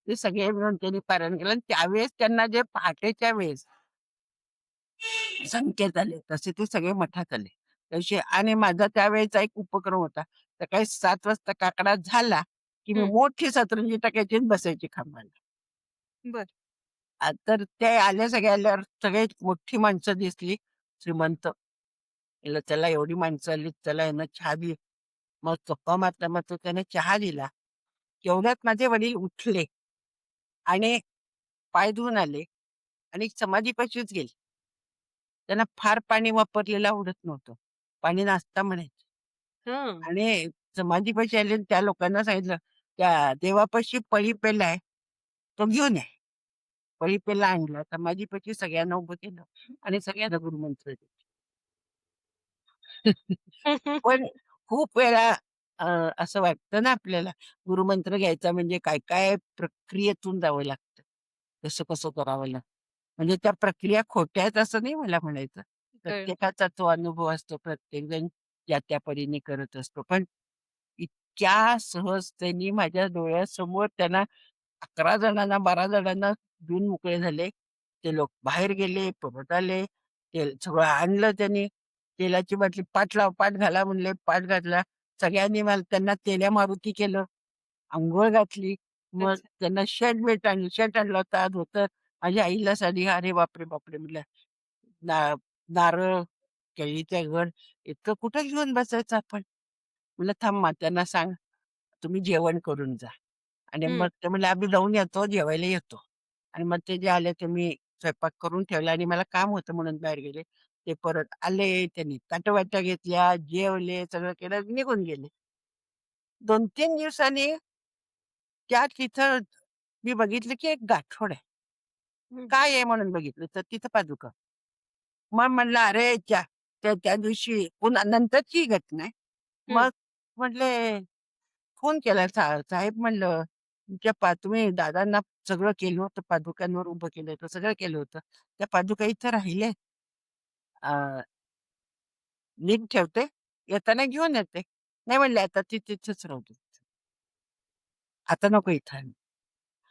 ते सगळे मिळून त्यांनी पारायण केलं आणि त्यावेळेस त्यांना जे पहाटेच्या वेळेस संकेत आले, तसे ते सगळे मठात आले. तसे आणि माझा त्यावेळेचा एक उपक्रम होता. सकाळी 7 वाजता काकडा झाला, की मी हं. मोठी सतरंजी टाकायची आणि बसायची खांबाला. बरं. तर ते आले सगळे आल्यावर सगळे मोठी माणसं दिसली, श्रीमंत. म्हणलं चला एवढी माणसं आली, चला यांना चहा दे. मग गप्पा मारता मारता त्याने चहा दिला. तेवढ्यात माझे वडील उठले आणि पाय धुवून आले आणि समाधीपाशीच गेले. त्यांना फार पाणी वापरलेलं आवडत नव्हतं. पाणी नासता म्हणायचे हं. आणि समाधीपाशी आले आणि त्या लोकांना सांगितलं, "त्या देवापाशी पळी पेलाय, तो घेऊन या." पळी पेला आणला. समाधीपाशी सगळ्यांना उभं केलं आणि सगळ्यांना गुरुमंत्र दिले. पण खूप वेळा अ, असं वाटतं ना आपल्याला, गुरुमंत्र घ्यायचा म्हणजे काय-काय प्रक्रियेतून जावं लागतं. कसं-कसं करावं लागतं. म्हणजे त्या प्रक्रिया खोट्या आहेत असं नाही मला म्हणायचं. कळलं. प्रत्येकाचा तो अनुभव असतो. प्रत्येकजण त्या परीने करत असतो. पण इतक्या सहजतेने माझ्या डोळ्यासमोर त्यांना 11 जणांना, 12 जणांना घेऊन मोकळे झाले. ते लोक बाहेर गेले, परत आले. ते सगळं आणलं त्यांनी. तेलाची बाटली, "पाट लाव, पाट घाला" म्हणले, पाट घातला. सगळ्यांनी मला त्यांना तेल्या मारुती केलं. अंघोळ घातली. मग अच्छा. त्यांना शर्ट-बिर्ट आणलं. शर्ट आणला होता, धोतर. माझ्या आईला साडी. अरे बापरे, बापरे! म्हटलं ना नारळ, केळीचे घड इतकं कुठं घेऊन बसायचं आपण? म्हटलं थांब त्यांना सांग, तुम्ही जेवण करून जा. आणि हं. मग ते म्हणले, "आम्ही जाऊन येतो, जेवायला येतो." आणि मग ते जे आले ते मी स्वयंपाक करून ठेवला आणि मला काम होतं म्हणून बाहेर गेले. ते परत आले, त्यांनी ताटं घेतल्या, जेवले, सगळं केलं, निघून गेले. 2-3 दिवसांनी त्या तिथं मी बघितलं, की एक गाठोड आहे. हं. काय आहे म्हणून बघितलं, तर तिथं पादुका. मग म्हणलं, "अरे त्या त्या दिवशी पुन्हा नंतरची ही घटना आहे. हं, मग म्हटले फोन केला साहेब म्हणलं, "तुमच्या तुम्ही दादांना सगळं केलं होतं, पादुकांवर उभं केलं होतं, सगळं केलं होतं. त्या पादुका इथं राहिल्यात. नीट ठेवते, येताना घेऊन येते." नाही म्हणले, "आता ती तिथेच राहू दे. आता नको इथं आणू."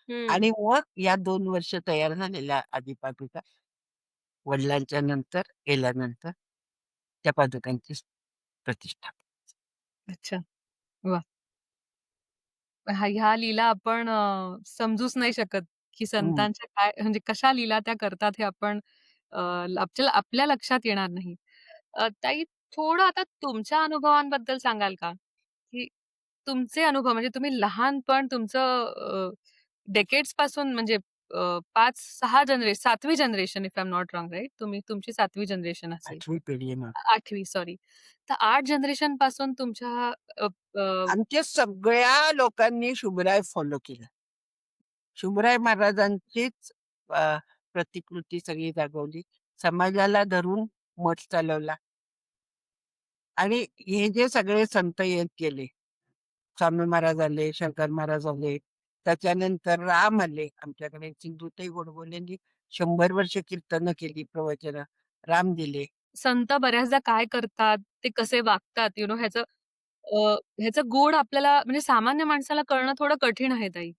हं. आणि मग या 2 वर्ष तयार झालेल्या आदी-पादुका वडिलांच्या नंतर गेल्यानंतर त्या पादुकांची प्रतिष्ठा. अच्छा. वाह! ह्या लीला आपण समजूच नाही शकत, की हं. संतांच्या काय म्हणजे कशा लीला त्या करतात हे आपण आपल्याला आपल्या लक्षात येणार नाही. ताई थोडं आता तुमच्या अनुभवांबद्दल सांगाल का? की तुमचे अनुभव म्हणजे तुम्ही लहानपण तुमचं डेकेड्सपासून म्हणजे 5-6 7वी generation if I am not wrong right? तुमची 7वी जनरेशन असेल. 8वी पिढी आहे मग. 8वी सॉरी. तर 8 जनरेशनपासून तुमच्या अ, अ, आमच्या सगळ्या लोकांनी शुभराय फॉलो केलं. शुभराय महाराजांचीच अ, प्रतिकृती सगळी जागवली. समाजाला धरून मठ चालवला आणि हे जे सगळे संत येत गेले, स्वामी महाराज आले, शंकर महाराज आले, त्याच्यानंतर राम आले. आमच्याकडे सिंधुताई गोडबोलेंनी 100 वर्ष कीर्तनं केली, प्रवचनं. राम दिले. संत बऱ्याचदा काय करतात, ते कसे वागतात, अ, ह्याचं गूढ आपल्याला म्हणजे सामान्य माणसाला कळणं थोडं कठीण आहे ताई.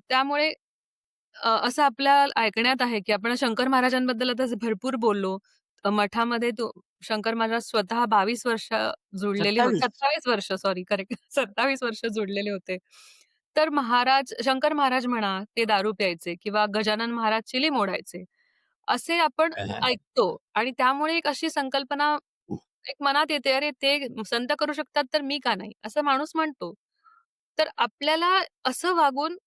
त्यामुळे असं आपल्या ऐकण्यात आहे, की आपण शंकर महाराजांबद्दल आता भरपूर बोललो. मठामध्ये तो शंकर महाराज स्वतः 22 वर्ष जुळलेले होते. 27. 27 वर्ष सॉरी करेक्ट 27 वर्ष जुळलेले होते. तर शंकर महाराज म्हणा, ते दारू प्यायचे किंवा गजानन महाराज चिलीम ओढायचे. असे आपण ऐकतो आणि त्यामुळे एक अशी संकल्पना एक मनात येते, "अरे ते संत करू शकतात, तर मी का नाही?" असं माणूस म्हणतो. तर आपल्याला असं वागून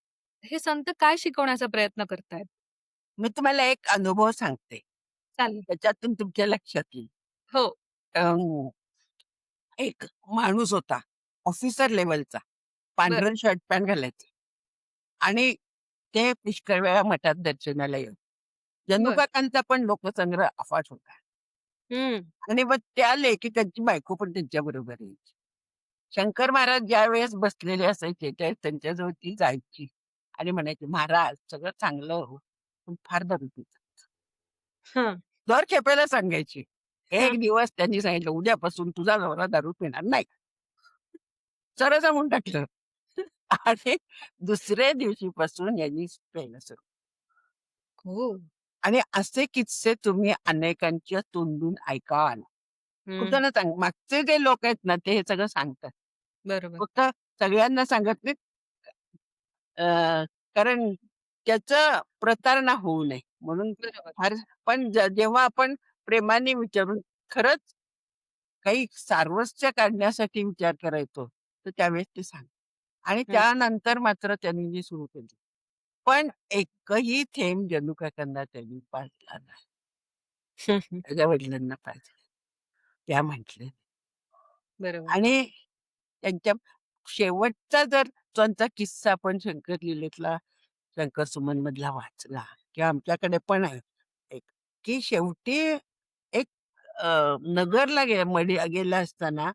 हे संत काय शिकवण्याचा प्रयत्न करतायत? मी तुम्हाला एक अनुभव सांगते. चालेल. त्याच्यातून तुमच्या लक्षात येईल. हो, अं, एक माणूस होता, ऑफिसर लेव्हलचा. बरं, पांढरं शर्ट पॅन्ट घालायचं आणि ते पुष्कळ वेळा मठात दर्शनाला येत. बरं. जनुकाकांचा पण लोकसंग्रह अफाट होता हं. आणि मग ते आले, की त्यांची बायको पण त्यांच्याबरोबर यायची. शंकर महाराज ज्यावेळेस बसलेले असायचे, त्यावेळेस त्यांच्याजवळ ती जायची आणि म्हणायची, "महाराज सगळं चांगलं हो, पण फार दारू पिता." हं. दर खेपेला सांगायची. हं. एक दिवस त्यांनी सांगितलं, "उद्यापासून तुझा नवरा दारू पिणार नाही." सरळ सांगून टाकलं. आणि दुसऱ्या दिवशीपासून यांनी प्यायला सुरू. हो. आणि असे किस्से तुम्ही अनेकांच्या तोंडून ऐकाल. हं. कुठं ना सांग मागचे जे लोक आहेत ना, ते हे सगळं सांगतात. बरोबर, फक्त सगळ्यांना सांगत नाहीत. कारण त्याचं प्रतारणा होऊ नये म्हणून बरोबर. फार पण जेव्हा आपण प्रेमाने विचारून खरंच काही सार्वस्य काढण्यासाठी विचार करायचो, तर त्यावेळेस ते सांग आणि हं. त्यानंतर मात्र त्यांनी जी सुरू केली. पण एकही थेंब जनुकाकांना त्यांनी पाजला नाही. हं, हं. माझ्या वडिलांना पाजला. त्या म्हटल्या बरोबर. आणि त्यांच्या शेवटचा जर त्यांचा किस्सा आपण शंकर लीलेतला, शंकर सुमन मधला वाचला किंवा आमच्याकडे पण आहे एक, की शेवटी एक नगरला गेला असताना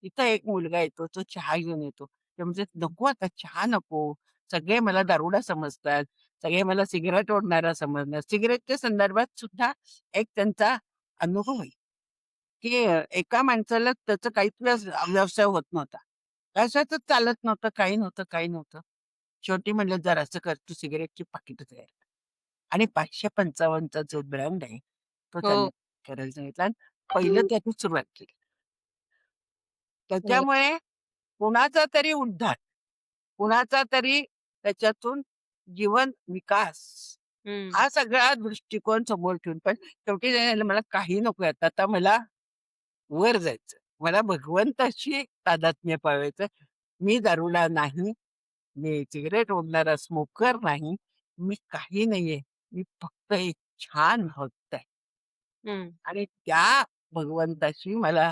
तिथं एक मुलगा येतो, तो चहा घेऊन येतो. ते म्हणजे "नको आता चहा नको. सगळे मला दारुडा समजतात. सगळे मला सिगारेट ओढणारा समजणार." सिगारेटच्या संदर्भात सुद्धा एक त्यांचा अनुभव आहे. की एका माणसाला त्याचा काहीच व्यवसाय होत नव्हता. कशाचंच चालत नव्हतं, काही नव्हतं, काही नव्हतं. शेवटी म्हणलं, "जरा असं कर, तू सिगारेटची पाकिटं तयार कर." आणि 555 चा जो ब्रँड आहे, तो हो. त्यांनी करायला सांगितला आणि पहिलं त्यातून सुरुवात केली. वाह! त्याच्यामुळे कुणाचा तरी उद्धार, कुणाचा तरी त्याच्यातून जीवन विकास, हं. हा सगळा दृष्टिकोन समोर ठेवून पण शेवटी ते म्हणाले, "मला काही नकोय आता. आता मला वर जायचं. मला भगवंताशी तादात्म्य पावायचं. मी दारुडा नाही. मी सिगारेट ओढणारा स्मोकर नाही. मी काही नाहीये. मी फक्त एक छान भक्त आहे. हं. आणि त्या भगवंताशी मला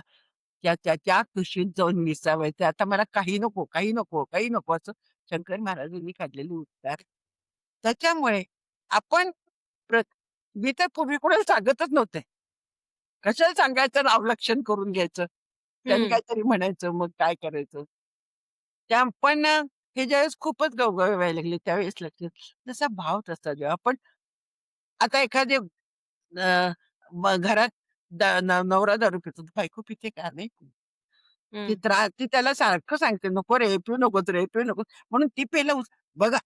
त्याच्या कुशीत जाऊन मिसावायचं. आता मला काही नको, काही नको, काही नको असं शंकर महाराजांनी काढलेले उद्गार. त्याच्यामुळे आपण प्र मी तर पूर्वी कोणाला सांगतच नव्हते. कशाला सांगायचं आणि अवलक्षण करून घ्यायचं. त्यांनी हं, काहीतरी म्हणायचं, मग काय करायचं? त्या पण हे ज्यावेळेस खूपच गवगवे व्हायला लागले, त्यावेळेस लक्षात जसा भाव तसा जेव्हा आपण आता एखादे घरात नवरा दारू पितो, बायको पिते का? नाही. हं. ती त्याला सारखं सांगते, "नको रे, पिऊ नकोस रे, पिऊ नकोस." म्हणून ती पहिलं बघा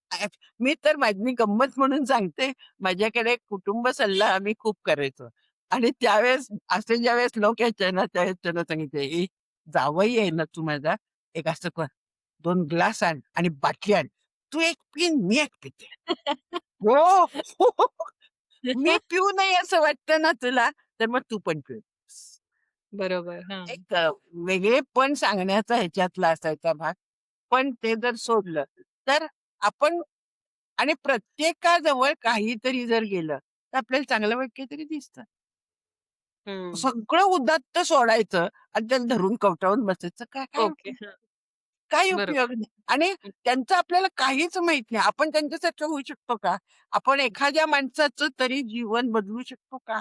मी तर माझी गंमत म्हणून सांगते, माझ्याकडे कुटुंब सल्ला आम्ही खूप करायचो आणि त्यावेळेस असे ज्यावेळेस लोक यायचे ना, त्यावेळेस त्यांना सांगितले, "ए, जावई आहे ना तू माझा, एक असं कर, 2 ग्लास आण आणि बाटली आण. तू एक पीन, मी एक पिते." "हो, मी पिऊ नये असं वाटतं ना तुला, तर मग तू पण पिऊ." बरोबर. हां. एक वेगळेपण सांगण्याचा ह्याच्यातला असायचा भाग. पण ते जर सोडलं, तर आपण आणि प्रत्येकाजवळ काहीतरी जर गेलं, तर आपल्याला चांगलं वाईट काहीतरी दिसतं. हं. सगळं उदात्त सोडायचं आणि त्याला धरून कवटाळून बसायचं. काय काय ओके. उपयोग? हां. काही बरोबर. उपयोग नाही. आणि हं, त्यांचं आपल्याला काहीच माहीत नाही. आपण त्यांच्यासारखं होऊ शकतो का? आपण एखाद्या माणसाचं तरी जीवन बदलू शकतो का?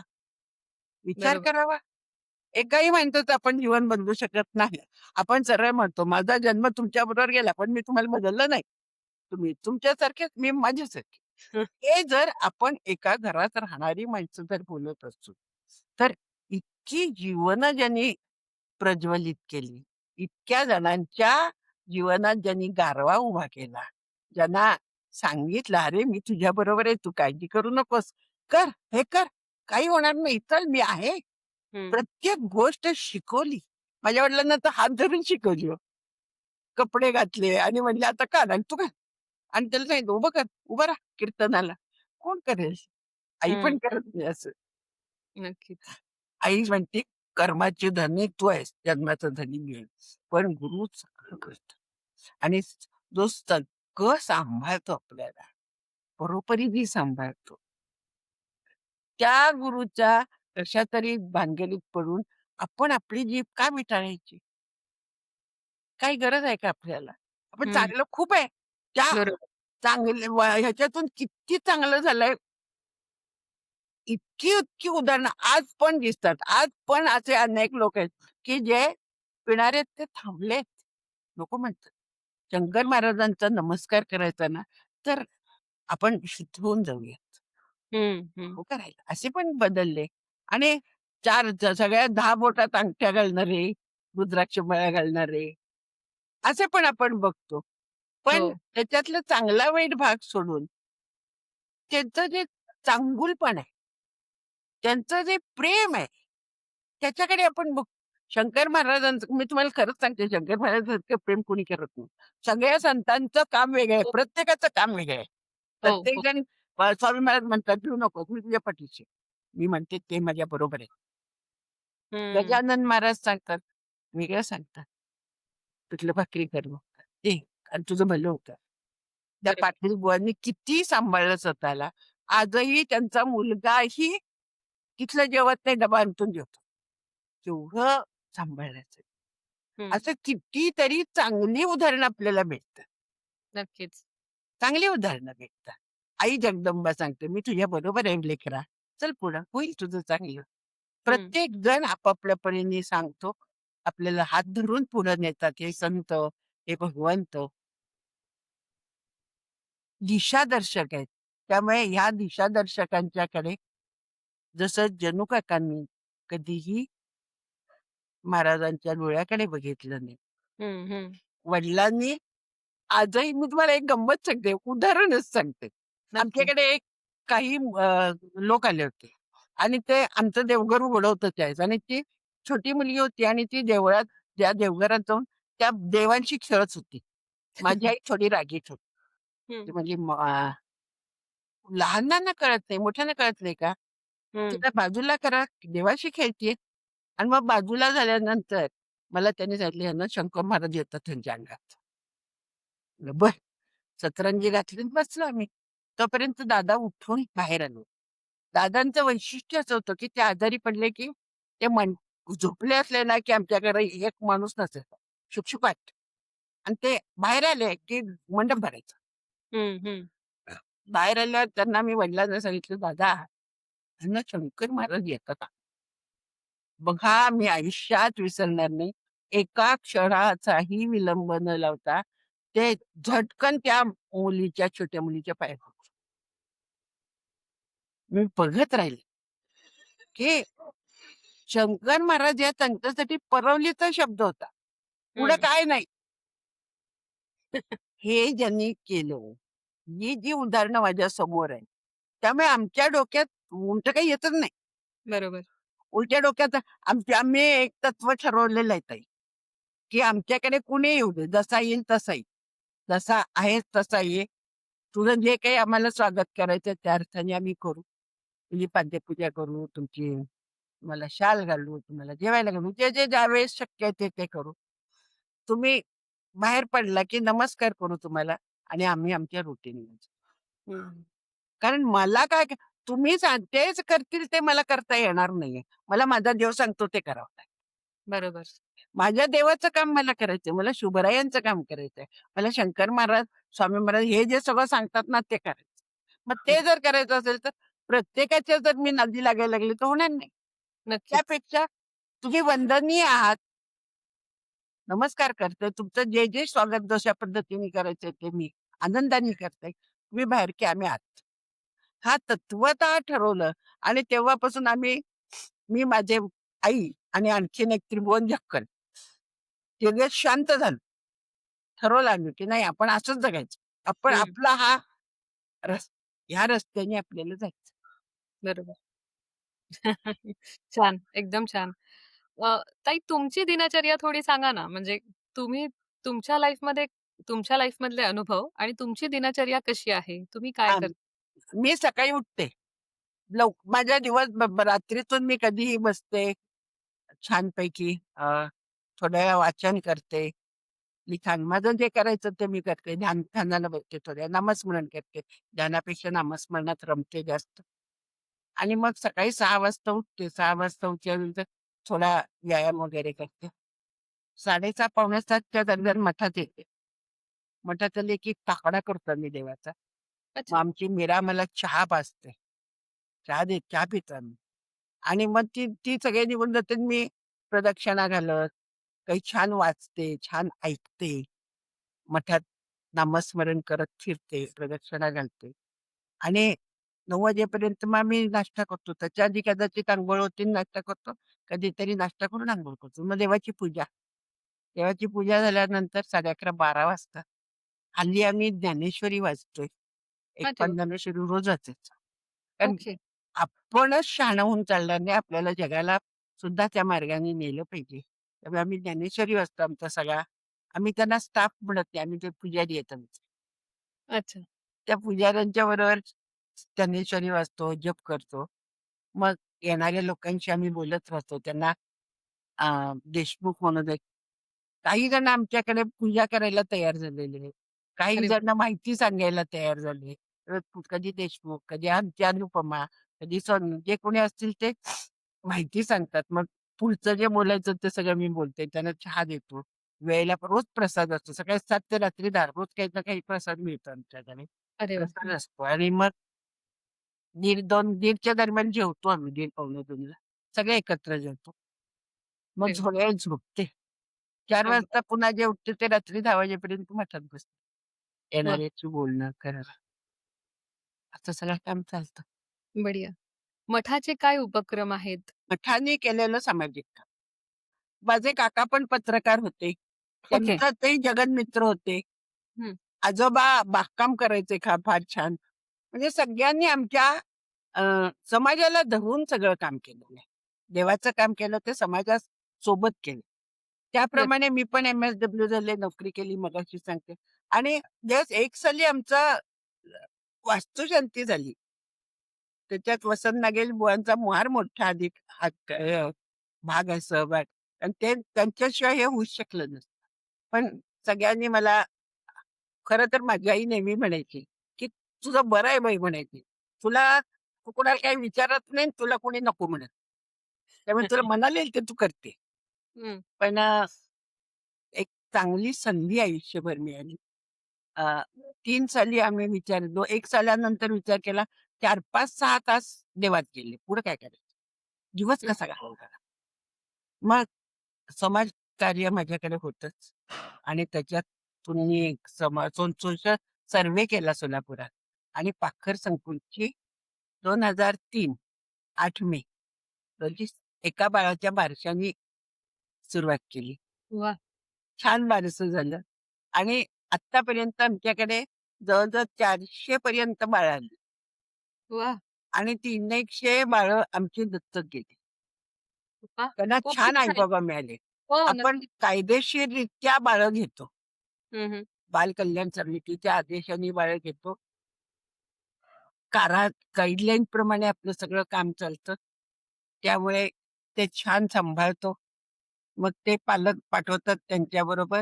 विचार बरोबर. करावा. एकाही माणसाचं आपण जीवन बदलू शकत नाही. आपण सरळ म्हणतो, "माझा जन्म तुमच्याबरोबर गेला, पण मी तुम्हाला बदललं नाही. तुम्ही तुमच्यासारखेच, मी माझ्यासारखी." हं, हे जर आपण एका घरात राहणारी माणसं जर बोलत असू, तर इतकी जीवनं ज्यांनी प्रज्वलित केली, इतक्या जणांच्या जीवनात ज्यांनी गारवा उभा केला, ज्यांना सांगितलं, "अरे, मी तुझ्याबरोबर आहे, तू काळजी करू नकोस. कर, हे कर, काही होणार नाही. चल, मी आहे." हं, प्रत्येक गोष्ट शिकवली. माझ्या वडिलांना तर हात धरून शिकवली हो. कपडे घातले आणि म्हणले, "आता काढ आणि तू घाल." आणि त्याला सांगितलं, "उभं कर, उभं राहा कीर्तनाला." कोण करेल? आई हं. पण करत नाही असं. नक्कीच. आई म्हणते, "कर्माची धनी तू आहेस, जन्माचा धनी मी आहे." पण गुरु सगळं करतो आणि जो सगळं सांभाळतो आपल्याला, परोपरीने सांभाळतो. त्या गुरुच्या कशातरी भानगडीत पडून आपण आपली जीभ का मिटाळायची? काही गरज आहे का आपल्याला? आपण हं. चांगलं खूप आहे. त्या बरोबर. ह्याच्यातून किती चांगलं झालंय, इतकी उदाहरणं आज पण दिसतात. आज पण असे अनेक लोक आहेत, की जे पिणारे आहेत ते थांबलेत. नको म्हणतात. शंकर महाराजांचा नमस्कार करायचा ना, तर आपण शुद्ध होऊन जाऊयात. हं, हं. नको करायला. असे पण बदलले आणि 4 सगळ्या 10 बोटात अंगठ्या घालणारे, रुद्राक्ष माळा घालणारे, असे पण आपण बघतो. हो. पण त्याच्यातला चांगला वाईट भाग सोडून त्यांचं जे चांगुलपण आहे, त्यांचं जे प्रेम आहे, त्याच्याकडे आपण बघ शंकर महाराजांचं मी तुम्हाला खरंच सांगते, शंकर महाराजांसारखं प्रेम कोणी करत नाही. सगळ्या संतांचं काम वेगळं आहे. हो, प्रत्येकाचं काम वेगळं आहे. हो, हो. प्रत्येकजण स्वामी महाराज म्हणतात, "भिऊ नकोस, मी तुझ्या पाठीशी आहे." मी म्हणते, "ते माझ्या बरोबर आहे." हं. गजानन महाराज सांगतात, वेगळं सांगतात. "पिठलं भाकरी कर मग. दे आणि तुझं भलं होतं." त्या बरोबर. पाटील बुवांनी किती सांभाळलं स्वतःला. आजही त्यांचा मुलगाही तिथलं जेवत नाही, डबा आणून जेवतो. केवढं सांभाळायचं. हं. असं कितीतरी चांगली उदाहरणं आपल्याला भेटतात. नक्कीच. चांगली उदाहरणं भेटतात. आई जगदंबा सांगते, "मी तुझ्या बरोबर आहे लेकरा. चल पुढं, होईल तुझं चांगलं." हं, प्रत्येक जण आपापल्या परीने सांगतो. आपल्याला हात धरून पुढे नेतात. हे संत, हे भगवंत दिशादर्शक आहेत. त्यामुळे ह्या दिशादर्शकांच्याकडे जसं जणू कधीही महाराजांच्या डोळ्याकडे बघितलं नाही. हं, हं. वडिलांनी आजही मी तुम्हाला एक गंमत सांगते, उदाहरणच सांगते. नक्की. आमच्याकडे एक काही लोक आले होते आणि ते आमचं देवघर उघडं होतं त्यावेळेस आणि ती छोटी मुलगी होती आणि ती देवळात त्या देवघरात जाऊन त्या देवांशी खेळत होती. माझी आई थोडी रागीट होती. ती हं, म्हणजे लहानांना कळत नाही, मोठ्यांना कळत नाही का? हं. तिला बाजूला करा, देवाशी खेळतीये आणि मग बाजूला झाल्यानंतर मला त्यांनी सांगितलं, "ह्यांना शंकर महाराज येतात त्यांच्या अंगात." म्हणलं, "बरं." सतरंजी घातली आणि बसलो आम्ही. तोपर्यंत दादा उठून बाहेर आलो. दादांचं वैशिष्ट्य असं होतं, की ते आजारी पडले, की ते झोपले असले ना, की आमच्या घरी एक माणूस नसायचा. शुकशुकाट आणि ते बाहेर आले, की मंडप भरायचा. हं, हं. बाहेर आल्यावर त्यांना मी वडिलांना सांगितलं, "दादा, ह्यांना शंकर महाराज येतात." बघा, मी आयुष्यात विसरणार नाही. एका क्षणाचाही विलंब न लावता ते झटकन त्या छोट्या मुलीच्या पायात पडले. मी बघत राहिले, की शंकर महाराज या त्यांच्यासाठी परवलीचा शब्द होता. पुढे हं. काय नाही. हे ज्यांनी केलं, ही जी उदाहरणं माझ्या समोर आहेत, त्यामुळे आमच्या डोक्यात उलटं काही येतच नाही. बरोबर. उलट्या डोक्यात आम्ही एक तत्व ठरवलेलं आहे ताई, की आमच्याकडे कुणी येऊ दे, जसा येईल तसा येईल. जसा आहे तसा ये. तुझं जे काही आम्हाला स्वागत करायचं त्या अर्थाने आम्ही करू. तुझी पाद्यपूजा करू, तुम्हाला शाल घालू, तुम्हाला जेवायला घालू. जे ज्यावेळेस शक्य आहे ते करू. तुम्ही बाहेर पडला की नमस्कार करू तुम्हाला आणि आम्ही आमच्या रुटीनला जाऊ. हं. कारण मला तुम्ही तेच करतील ते मला करता येणार नाहीये. मला माझा देव सांगतो ते करावं लागेल. बरोबर. माझ्या देवाचं काम मला करायचंय. मला शुभरायांचं काम करायचंय. मला शंकर महाराज, स्वामी महाराज हे जे सगळं सांगतात ना ते करायचं. मग हं. ते जर करायचं असेल तर प्रत्येकाच्या जर मी नादी लागायला लागले तर होणार नाही. नक्कीच. त्यापेक्षा तुम्ही वंदनीय आहात. नमस्कार करते. तुमचं जे स्वागत जशा पद्धतीने करायचंय ते मी आनंदाने करते. तुम्ही बाहेर की आम्ही आत. हा तत्वतः ठरवलं आणि तेव्हापासून मी माझे आई आणि आणखीन एक त्रिभुवन जक्कल तिघे शांत झालो. ठरवलं आम्ही, की नाही आपण असंच जगायचं. आपण हं. आपला हा रस ह्या रस्त्याने आपल्याला जायचं. बरोबर. छान, एकदम छान. ताई तुमची दिनचर्या थोडी सांगा ना? म्हणजे तुम्ही तुमच्या लाईफमध्ये तुमच्या लाईफमधले अनुभव आणि तुमची दिनचर्या कशी आहे? तुम्ही काय हां, करता? मी सकाळी उठते. माझ्या दिवस रात्रीतून मी कधीही बसते छानपैकी थोड्या वेळ वाचन करते. लिखाण माझं जे करायचं ते मी करते. ध्यानाला बसते थोड्या, नामस्मरण करते. ध्यानापेक्षा नामस्मरणात रमते जास्त. आणि मग सकाळी 6 वाजता उठते. 6 वाजता उठल्यानंतर थोडा व्यायाम वगैरे करते. 6:30 पावणे 7च्या दरम्यान मठात येते. मठात आले की काकडा करतो आम्ही देवाचा. मग अच्छा. आमची मीरा मला चहा पाजते. चहा पितो आम्ही. आणि मग ती ती सगळे निघून जाते आणि मी प्रदक्षिणा घालत, काही छान वाचते, छान ऐकते. मठात नामस्मरण करत फिरते, प्रदक्षिणा घालते. आणि 9 वाजेपर्यंत मग आम्ही नाश्ता करतो. त्याच्या आधी कदाचित अंघोळ होते आणि नाश्ता करतो. कधीतरी नाश्ता करून अंघोळ करतो. मग देवाची पूजा. देवाची पूजा झाल्यानंतर 11:30-12 वाजतात. हल्ली आम्ही ज्ञानेश्वरी वाचतोय. एक अरे पण वाह! ज्ञानेश्वरी रोज वाचायचा. कारण ओके. आपणच शहाणं होऊन चालणार नाही. आपल्याला जगाला सुद्धा त्या मार्गाने नेलं पाहिजे. त्यामुळे आम्ही ज्ञानेश्वरी वाचतो आमचा सगळा. आम्ही त्यांना स्टाफ म्हणत नाही. आम्ही ते पुजारी आहेत आमचे. अच्छा. त्या पुजाऱ्यांच्या बरोबर ज्ञानेश्वरी वाचतो, जप करतो. मग येणाऱ्या लोकांशी आम्ही बोलत राहतो. त्यांना देशमुख म्हणू देत. काही जण आमच्याकडे पूजा करायला तयार झालेले आहेत. काही अरे वाह! जण माहिती सांगायला तयार झाले. कधी देशमुख, कधी आमची अनुपमा, कधी सोनू जे कोणी असतील ते माहिती सांगतात. मग पुढचं जे बोलायचं ते सगळं मी बोलते. त्यांना चहा देतो. वेळेला रोज प्रसाद असतो. सकाळी 7 ते रात्री 10 रोज काही ना काही प्रसाद मिळतो आमच्याकडे. अरे वाह! प्रसाद असतो आणि मग 1:30-2:30च्या दरम्यान जेवतो आम्ही 1:30 पावणे 2ला. सगळे एकत्र जेवतो. मग अरे वाह! थोड्या वेळ झोपते. 4 अगदी. वाजता पुन्हा जे उठते ते रात्री 10 वाजेपर्यंत मठात बसते. वाह! येणाऱ्याची बोलणं करायला. असं सगळं काम चालतं. बढिया. मठाचे काय उपक्रम आहेत? मठाने केलेलं सामाजिक काम. माझे काका पण पत्रकार होते. ओके. त्यांचा तेही जगन्मित्र होते. हं. आजोबा बागकाम करायचे फार छान. म्हणजे सगळ्यांनी आमच्या अ, समाजाला धरून सगळं काम केलेलं आहे. देवाचं काम केलं ते समाजासोबत केलं. बरं. त्याप्रमाणे मी पण एम-एस-डब्ल्यू झाले, नोकरी केली मगाशी सांगते. आणि जस्ट एक साली आमचा वास्तुशांती झाली. त्याच्यात वसंत नागेल बुवांचा फार मोठा भाग आहे, सहभाग. आणि त्यांच्याशिवाय हे होऊच शकलं नसतं. पण सगळ्यांनी मला खरं तर माझी आई नेहमी म्हणायची, की "तुझं बरं आहे बाई" म्हणायची. तू कुणाला काही विचारत नाही, तुला कोणी नको म्हणत. त्यामुळे तुला मनाला येईल ते तू करते. हं. पण एक चांगली संधी आयुष्यभर मिळाली. अ, 3 साली आम्ही 1 सालानंतर विचार केला 4, 5, 6 तास देवात गेले. पुढे काय करायचं? दिवस हं. कसा घालवायचा? मग समाज कार्य माझ्याकडे होतंच आणि त्याच्यातून मी एक सोशल सर्व्हे केला सोलापुरात आणि पाखर संकुलची 2003 8 मे रोजी एका बाळाच्या बारशानी सुरुवात केली. वाह! छान बारसं झालं आणि आत्तापर्यंत आमच्याकडे जवळ-जवळ 400 पर्यंत बाळं आली वाह! आणि 300 बाळं आमची दत्तक गेली. वाह! त्यांना खूपच छान छान. आई-बाबा मिळाले. हो, आपण नक्कीच. कायदेशीररित्या बाळं घेतो. हं, हं. बाल कल्याण समितीच्या आदेशाने बाळं घेतो. गाईडलाईन प्रमाणे आपलं सगळं काम चालतं. त्यामुळे ते छान सांभाळतो. मग ते पालक पाठवतात त्यांच्याबरोबर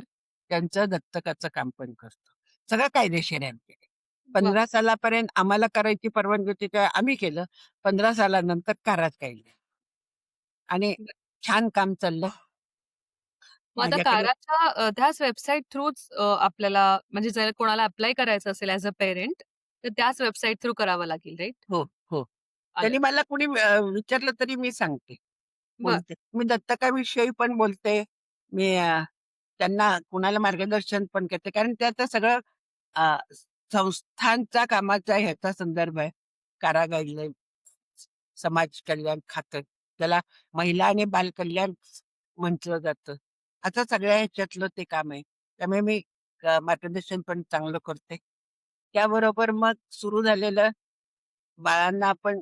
त्यांचं दत्तकाचं काम पण करतो. सगळं कायदेशीर आहे आमच्याकडे. वाह! 15 सालापर्यंत आम्हाला करायची परवानगी होती तेव्हा आम्ही केलं. 15 सालानंतर काढली आणि छान काम चाललं. मग आता माझ्याकडे काराच्या त्याच वेबसाईट थ्रूच आपल्याला म्हणजे जर कोणाला अप्लाय करायचं असेल ॲज अ पेरेंट, तर त्याच वेबसाईट थ्रू करावं लागेल, राइट? हो, हो. आलं. त्यांनी मला कुणी विचारलं तरी मी सांगते. बरं. बोलते. मी दत्तकाविषयी पण बोलते. मी त्यांना कुणाला मार्गदर्शन पण करते. कारण ते आता सगळं अ, संस्थांचा कामाचा ह्याचा संदर्भ आहे. कारा गाईडलाईन, समाज कल्याण खातं. त्याला महिला आणि बालकल्याण म्हटलं जातं. आता सगळ्या ह्याच्यातलं ते काम आहे. त्यामुळे मी मार्गदर्शन पण चांगलं करते. त्याबरोबर मग सुरू झालेलं बाळांना आपण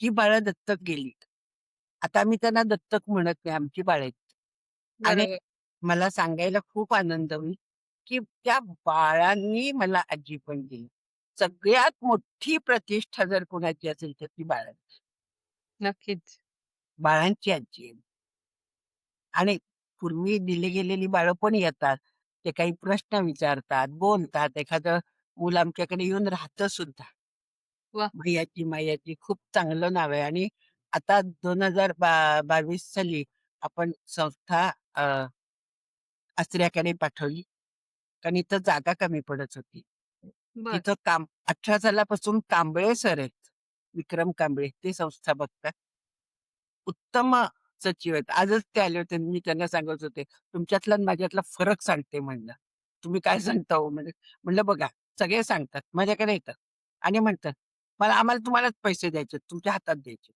जी बाळं दत्तक गेली. आता आम्ही त्यांना दत्तक म्हणत नाही, आमची बाळं आहेत. आणि बरोबर. मला सांगायला खूप आनंद होईल, की त्या बाळांनी मला आजी पण दिली. सगळ्यात मोठी प्रतिष्ठा जर कुणाची असेल तर ती बाळांची. नक्कीच. बाळांची आजी आहे. आणि पूर्वी दिली गेलेली बाळं पण येतात. ते काही प्रश्न विचारतात, बोलतात. एखादं मूल आमच्याकडे येऊन राहतं सुद्धा. वाह! मैयाची, मायाची खूप चांगलं नाव आहे आणि आता 2022 साली आपण संस्था आसऱ्याकडे पाठवली. कारण इथं जागा कमी पडत होती. बरं. तिथं 18 सालापासून कांबळे सर आहेत. विक्रम कांबळे ते संस्था बघतात. उत्तम सचिव आहेत. आजच ते आले होते. मी त्यांना सांगत होते, "तुमच्यातला आणि माझ्यातला फरक सांगते" म्हणलं. "तुम्ही काय सांगता हो?" म्हणजे म्हणलं, "बघा, सगळे सांगतात. माझ्याकडे येतात आणि म्हणतात, आम्हाला तुम्हालाच पैसे द्यायचे, तुमच्या हातात द्यायचे."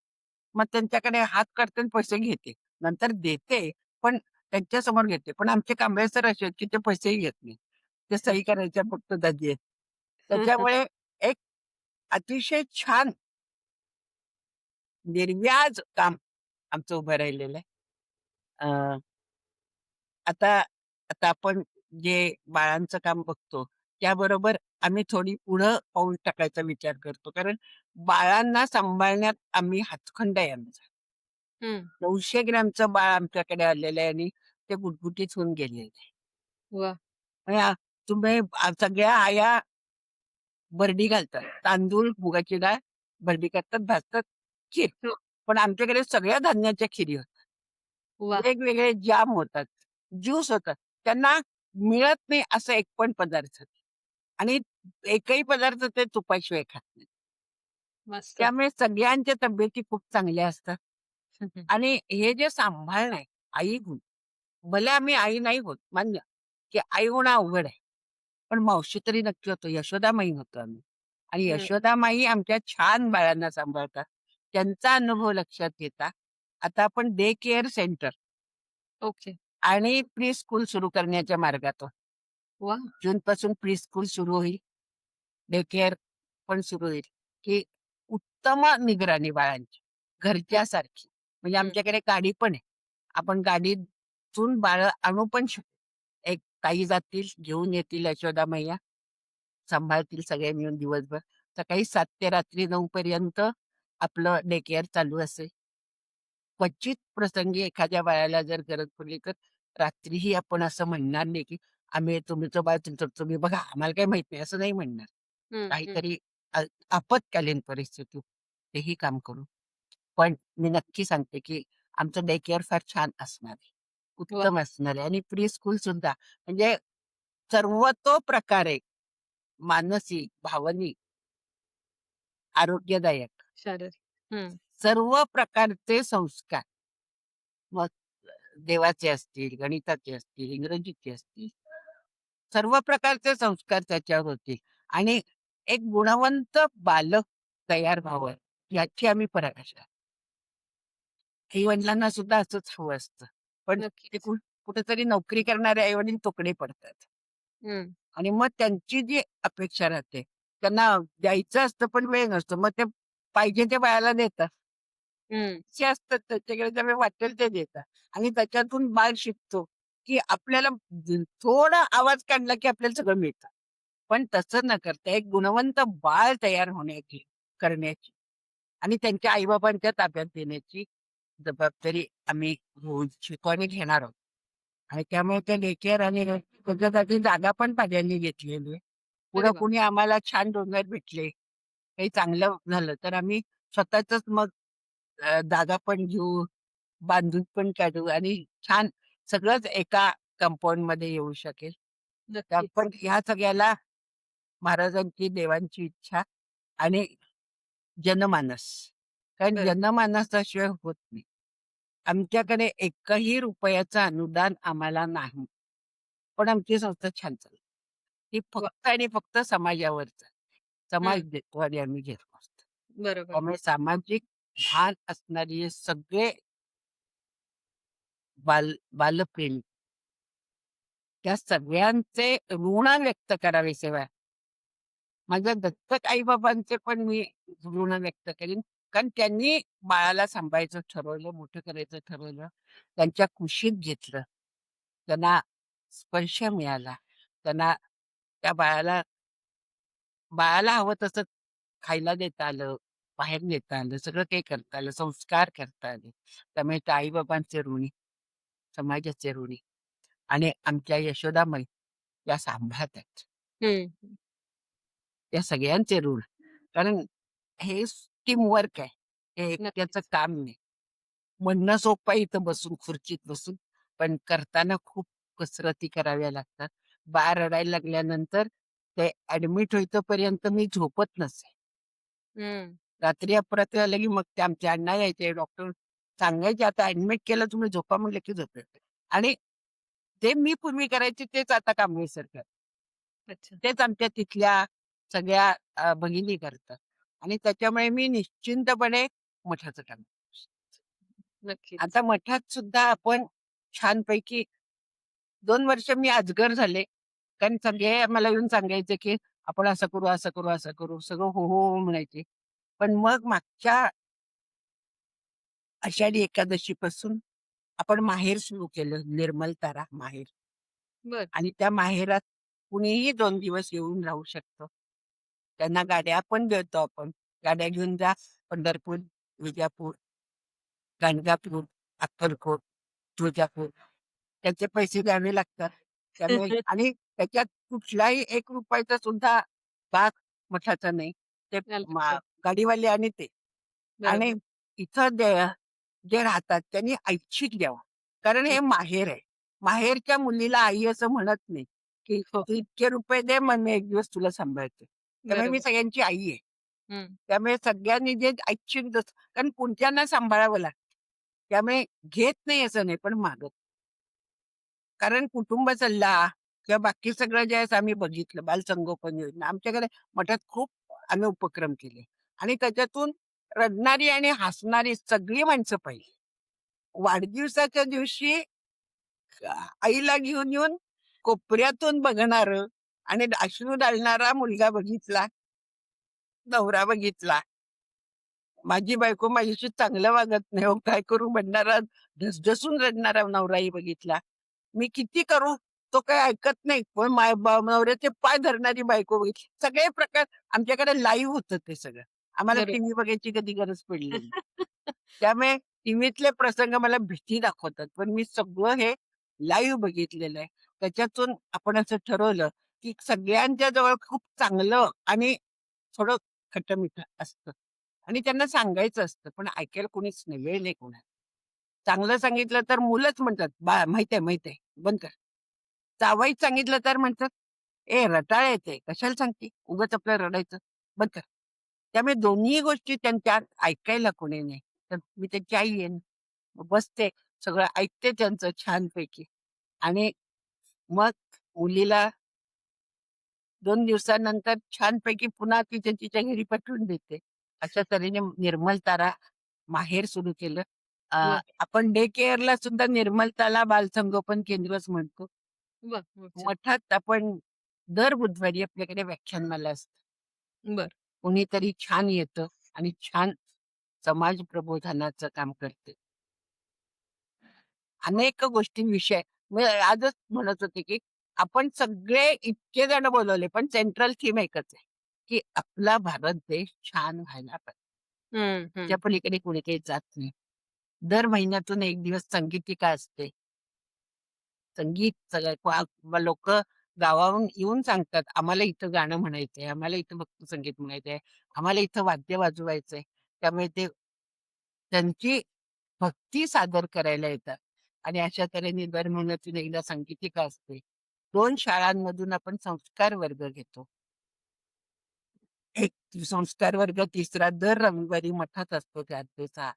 मग त्यांच्याकडे हात करते आणि पैसे घेते. नंतर देते, पण त्यांच्यासमोर घेते. पण आमचे कांबळे सर असे आहेत, की ते पैसेही घेत नाही. ते सही करायच्या फक्त दाजी आहेत. त्याच्यामुळे एक अतिशय छान निर्व्याज काम आमचं उभं राहिलेलं आहे. अ, आता आता आपण जे बाळांचं काम बघतो, त्याबरोबर आम्ही थोडी पुढं पाऊल टाकायचा विचार करतो. कारण बाळांना सांभाळण्यात आम्ही हातखंडा आहे आमचा. हं. 900 ग्रॅमचं बाळ आमच्याकडे आलेलं आहे आणि ते गुटगुटीत होऊन गेलेलं आहे. वाह! म्हणजे तुम्ही सगळ्या आया भरडी घालतात. तांदूळ, मुगाची डाळ भरडी करतात, भाजतात, खीर. हो. पण आमच्याकडे सगळ्या धान्याच्या खिरी होतात. वाह! वेगवेगळे जाम होतात, ज्यूस होतात. त्यांना मिळत नाही असं एक पण पदार्थ नाही. आणि एकही पदार्थ ते तुपाशिवाय खात नाहीत. मस्त. त्यामुळे सगळ्यांच्या तब्येती खूप चांगल्या असतात. आणि हे जे सांभाळणं आहे, आई गुण. भले आम्ही आई नाही होत, मान्य, की आई होणं अवघड आहे. पण मावशी तरी नक्की होतो. यशोदामाई होतो आम्ही. आणि हं. यशोदामाई आमच्या छान बाळांना सांभाळतात. त्यांचा अनुभव लक्षात घेता आता आपण डे केअर सेंटर ओके. आणि प्री स्कूल सुरू करण्याच्या मार्गात आहोत. वाह! जूनपासून प्री स्कूल सुरू होईल. डे केअर पण सुरू होईल, की उत्तम निगराणी बाळांची, हं, घरच्यासारखी. म्हणजे हं. आमच्याकडे गाडी पण आहे. आपण गाडीतून बाळं आणू पण शकतो. एक ताई जातील, घेऊन येतील यशोदा मैया, सांभाळतील सगळे मिळून दिवसभर. सकाळी 7 ते रात्री 9 पर्यंत आपलं डे केअर चालू असेल. क्वचित प्रसंगी एखाद्या बाळाला जर गरज पडली, तर रात्रीही आपण असं म्हणणार नाही, की आम्ही तुमचं बाळ तुमचं तुम्ही बघा, आम्हाला काही माहीत नाही, असं नाही म्हणणार. हं, हं. काहीतरी आपत्कालीन परिस्थितीत तेही काम करू. पण मी नक्की सांगते, की आमचं डे केअर फार छान असणार आहे. वाह! उत्तम असणार आहे आणि प्री स्कूल सुद्धा म्हणजे सर्वतोप्रकारे मानसिक, भावनिक, आरोग्यदायक शाळेत. हं. सर्व प्रकारचे संस्कार. मग देवाचे असतील, गणिताचे असतील, इंग्रजीचे असतील. सर्व प्रकारचे संस्कार त्याच्यावर होतील आणि एक गुणवंत बालक तयार व्हावं याची आम्ही पराकाष्ठा. आई-वडिलांना सुद्धा असंच हवं असतं. पण ते नक्कीच. कुठेतरी नोकरी करणारे आई-वडील तुकडे पडतात. हं, आणि मग त्यांची जी अपेक्षा राहते, त्यांना द्यायचं असतं पण वेळ नसतो. मग ते पाहिजे त्या वयाला देतात. हं. जे असतात त्याच्याकडे ज्यावेळी वाटेल ते देतात आणि त्याच्यातून बाळ शिकतो, की आपल्याला थोडा आवाज काढला की आपल्याला सगळं मिळतं. पण तसं न करता एक गुणवंत बाळ तयार करण्याची आणि त्यांच्या आई-बाबांच्या ताब्यात देण्याची जबाबदारी आम्ही शिकवणी घेणार आहोत. आणि त्यामुळे त्या डे आणि त्याच्यासाठी जागा पण पाड्यांनी घेतलेली आहे. अरे पुढं वाह! कुणी आम्हाला छान डोनर भेटले, काही चांगलं झालं तर आम्ही स्वतःचंच मग जागा पण घेऊ, बांधून पण काढू आणि छान सगळंच एका कंपाऊंडमध्ये येऊ शकेल. तर नक्कीच. पण ह्या सगळ्याला महाराजांची, देवांची इच्छा आणि जनमानस. कारण बरोबर. जनमानसाशिवाय होत नाही. आमच्याकडे एकही रुपयाचं अनुदान आम्हाला नाही. पण आमची संस्था छान चालते. ती वाह! फक्त आणि फक्त समाजावरच आहे. समाज हं. देतो आणि आम्ही घेतो असतो. बरोबर. त्यामुळे सामाजिक भान असणारे सगळे बालप्रेमी त्या सगळ्यांचे ऋण व्यक्त करावेसे माझ्या दत्तक आई-बाबांचे पण मी ऋण व्यक्त करीन. कारण त्यांनी बाळाला सांभाळायचं ठरवलं, मोठं करायचं ठरवलं. त्यांच्या कुशीत घेतलं. त्यांना स्पर्श मिळाला. त्यांना त्या बाळाला बाळाला हवं तसं खायला देता आलं, बाहेर नेता आलं, सगळं काही करता आलं, संस्कार करता आले. त्यामुळे त्या आई-बाबांचे ऋणी, समाजाचे ऋणी आणि आमच्या यशोदामाई या सांभाळतात. हं. त्या सगळ्यांचे ऋण. कारण हे टीमवर्क आहे. हे एकट्याचं नक्कीच. काम नाही. म्हणणं सोपं आहे इथं बसून, खुर्चीत बसून. पण करताना खूप कसरती कराव्या लागतात. बाळ रडायला लागल्यानंतर ते ॲडमिट होईतोपर्यंत मी झोपत नसे. हं. रात्री अपरात्री झालं की मग ते आमचे अण्णा यायचे, डॉक्टर सांगायचे, "आता ॲडमिट केलं तुम्ही झोपा" म्हटलं की झोपायचे. आणि ते मी पूर्वी करायचे तेच आता कांबळे सर करतात. अच्छा. तेच आमच्या तिथल्या सगळ्या भगिनी करतात. आणि त्याच्यामुळे मी निश्चिंतपणे मठाचं काम करू शकते. नक्कीच. आता मठात सुद्धा आपण छानपैकी 2 वर्ष मी अजगर झाले. कारण सगळे मला येऊन सांगायचे, की "आपण असं करू, असं करू, असं करू." सगळं हो, हो, हो म्हणायचे. पण मग मागच्या आषाढी एकादशीपासून आपण माहेर सुरू केलं, निर्मल तारा माहेर. बरं. आणि त्या माहेरात कुणीही 2 दिवस येऊन राहू शकतं. त्यांना गाड्या पण देतो आपण. गाड्या घेऊन जा पंढरपूर, विजापूर, गाणगापूर, अक्कलकोट, तुळजापूर. त्याचे पैसे द्यावे लागतात. त्यामुळे आणि त्याच्यात कुठलाही ₹1 सुद्धा भाग मठाचा नाही. ते आलं मा लक्षात. गाडीवाले आणि ते. आणि बरोबर. इथं जे राहतात त्यांनी ऐच्छिक द्यावं. कारण हे हं. माहेर आहे. माहेरच्या मुलीला आई असं म्हणत नाही, की हो. "तू इतके रुपये दे, मग मी एक दिवस तुला सांभाळते." त्यामुळे मी बरोबर. सगळ्यांची आई आहे. हं. त्यामुळे सगळ्यांनी जे ऐच्छिक कारण पुढच्यांना सांभाळावं लागतं. त्यामुळे घेत नाही असं नाही, पण मागत. कारण कुटुंब सल्ला किंवा बाकी सगळं जे आहे आम्ही बघितलं. बालसंगोपन योजना आमच्याकडे मठात खूप आम्ही उपक्रम केले आणि त्याच्यातून रडणारी आणि हसणारी सगळी माणसं पाहिली. वाढदिवसाच्या दिवशी आईला घेऊन येऊन कोपऱ्यातून बघणारं आणि अश्रू डालणारा मुलगा बघितला, नवरा बघितला. माझी बायको माझ्याशी चांगलं वागत नाही हो, काय करू म्हणणारा, ढसढसून रडणारा नवराही बघितला. मी किती करू, तो काही ऐकत नाही. पण नवऱ्याचे पाय धरणारी बायको बघितली. सगळे प्रकार आमच्याकडे लाईव्ह होतं ते सगळं. आम्हाला बरोबर. टीव्ही बघायची कधी गरज पडली नाही. त्यामुळे टीव्हीतले प्रसंग मला भीती दाखवतात. पण मी सगळं हे लाईव्ह बघितलेलं आहे. त्याच्यातून आपण असं ठरवलं, की सगळ्यांच्या जवळ खूप चांगलं आणि थोडं खटं-मिठं असतं आणि त्यांना सांगायचं असतं. पण ऐकायला कोणीच नाही, वेळ नाही कोणाला. चांगलं सांगितलं तर मुलंच म्हणतात, "बाळा माहिती आहे, माहिती आहे, बंद कर." जावईच सांगितलं तर म्हणतात, "ए रटाळ आहे ते, कशाला सांगते? उगाच आपलं रडायचं, बंद कर." त्यामुळे दोन्ही गोष्टी त्यांच्या ऐकायला कोणी नाही. तर मी त्यांची आई आहे ना. मग बसते. सगळं ऐकते त्यांचं छानपैकी आणि मग मुलीला 2 दिवसानंतर छानपैकी पुन्हा तिच्या तिच्या घरी पाठवून देते. अशा तऱ्हेने निर्मल तारा माहेर सुरू केलं. अ, वाह! आपण डे केअरला सुद्धा निर्मलताला बालसंगोपन केंद्रच म्हणतो. वाह! खूप छान. मठात आपण दर बुधवारी आपल्याकडे व्याख्यानमाला असते. बरं. कोणीतरी छान येतं आणि छान समाज प्रबोधनाचं काम करते. अनेक गोष्टींविषय मी आजच म्हणत होते, की आपण सगळे इतके जण बोलवले, पण सेंट्रल थीम एकच आहे, की आपला भारत देश छान व्हायला पाहिजे. हं, त्याच्या हं. पलीकडे कोणी काही जात नाही. दर महिन्यातून 1 दिवस संगीतिका असते. संगीत सगळं लोकं गावावरून येऊन सांगतात, "आम्हाला इथं गाणं म्हणायचंय, आम्हाला इथं भक्तिसंगीत म्हणायचंय, आम्हाला इथं वाद्य वाजवायचंय." त्यामुळे ते त्यांची भक्ती सादर करायला येतात आणि अशा तऱ्हेने दर महिन्यातून एकदा संगीतिका असते. 2 शाळांमधून आपण संस्कार वर्ग घेतो. एक संस्कार वर्ग तिसरा दर रविवारी मठात असतो 4 ते 6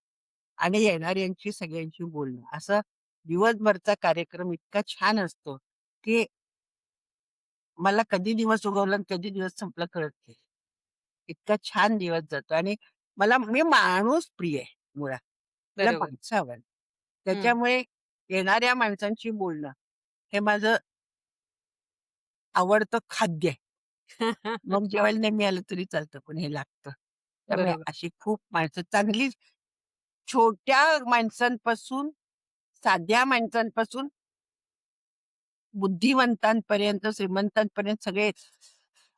आणि येणाऱ्यांची सगळ्यांशी बोलणं. असं दिवसभरचा कार्यक्रम इतका छान असतो, की मला कधी दिवस उगवला आणि कधी दिवस संपला कळत नाही. इतका छान दिवस जातो आणि मी माणूस प्रिय आहे मुळात. मला बरोबर. माणसं आवडतात. हं. त्याच्यामुळे येणाऱ्या माणसांशी बोलणं हे माझं आवडतं खाद्य आहे. मग जेवायला नाही मिळालं तरी चालतं, पण हे लागतं. त्यामुळे बरोबर. अशी खूप माणसं चांगली छोट्या माणसांपासून, साध्या माणसांपासून बुद्धिवंतांपर्यंत, श्रीमंतांपर्यंत सगळेच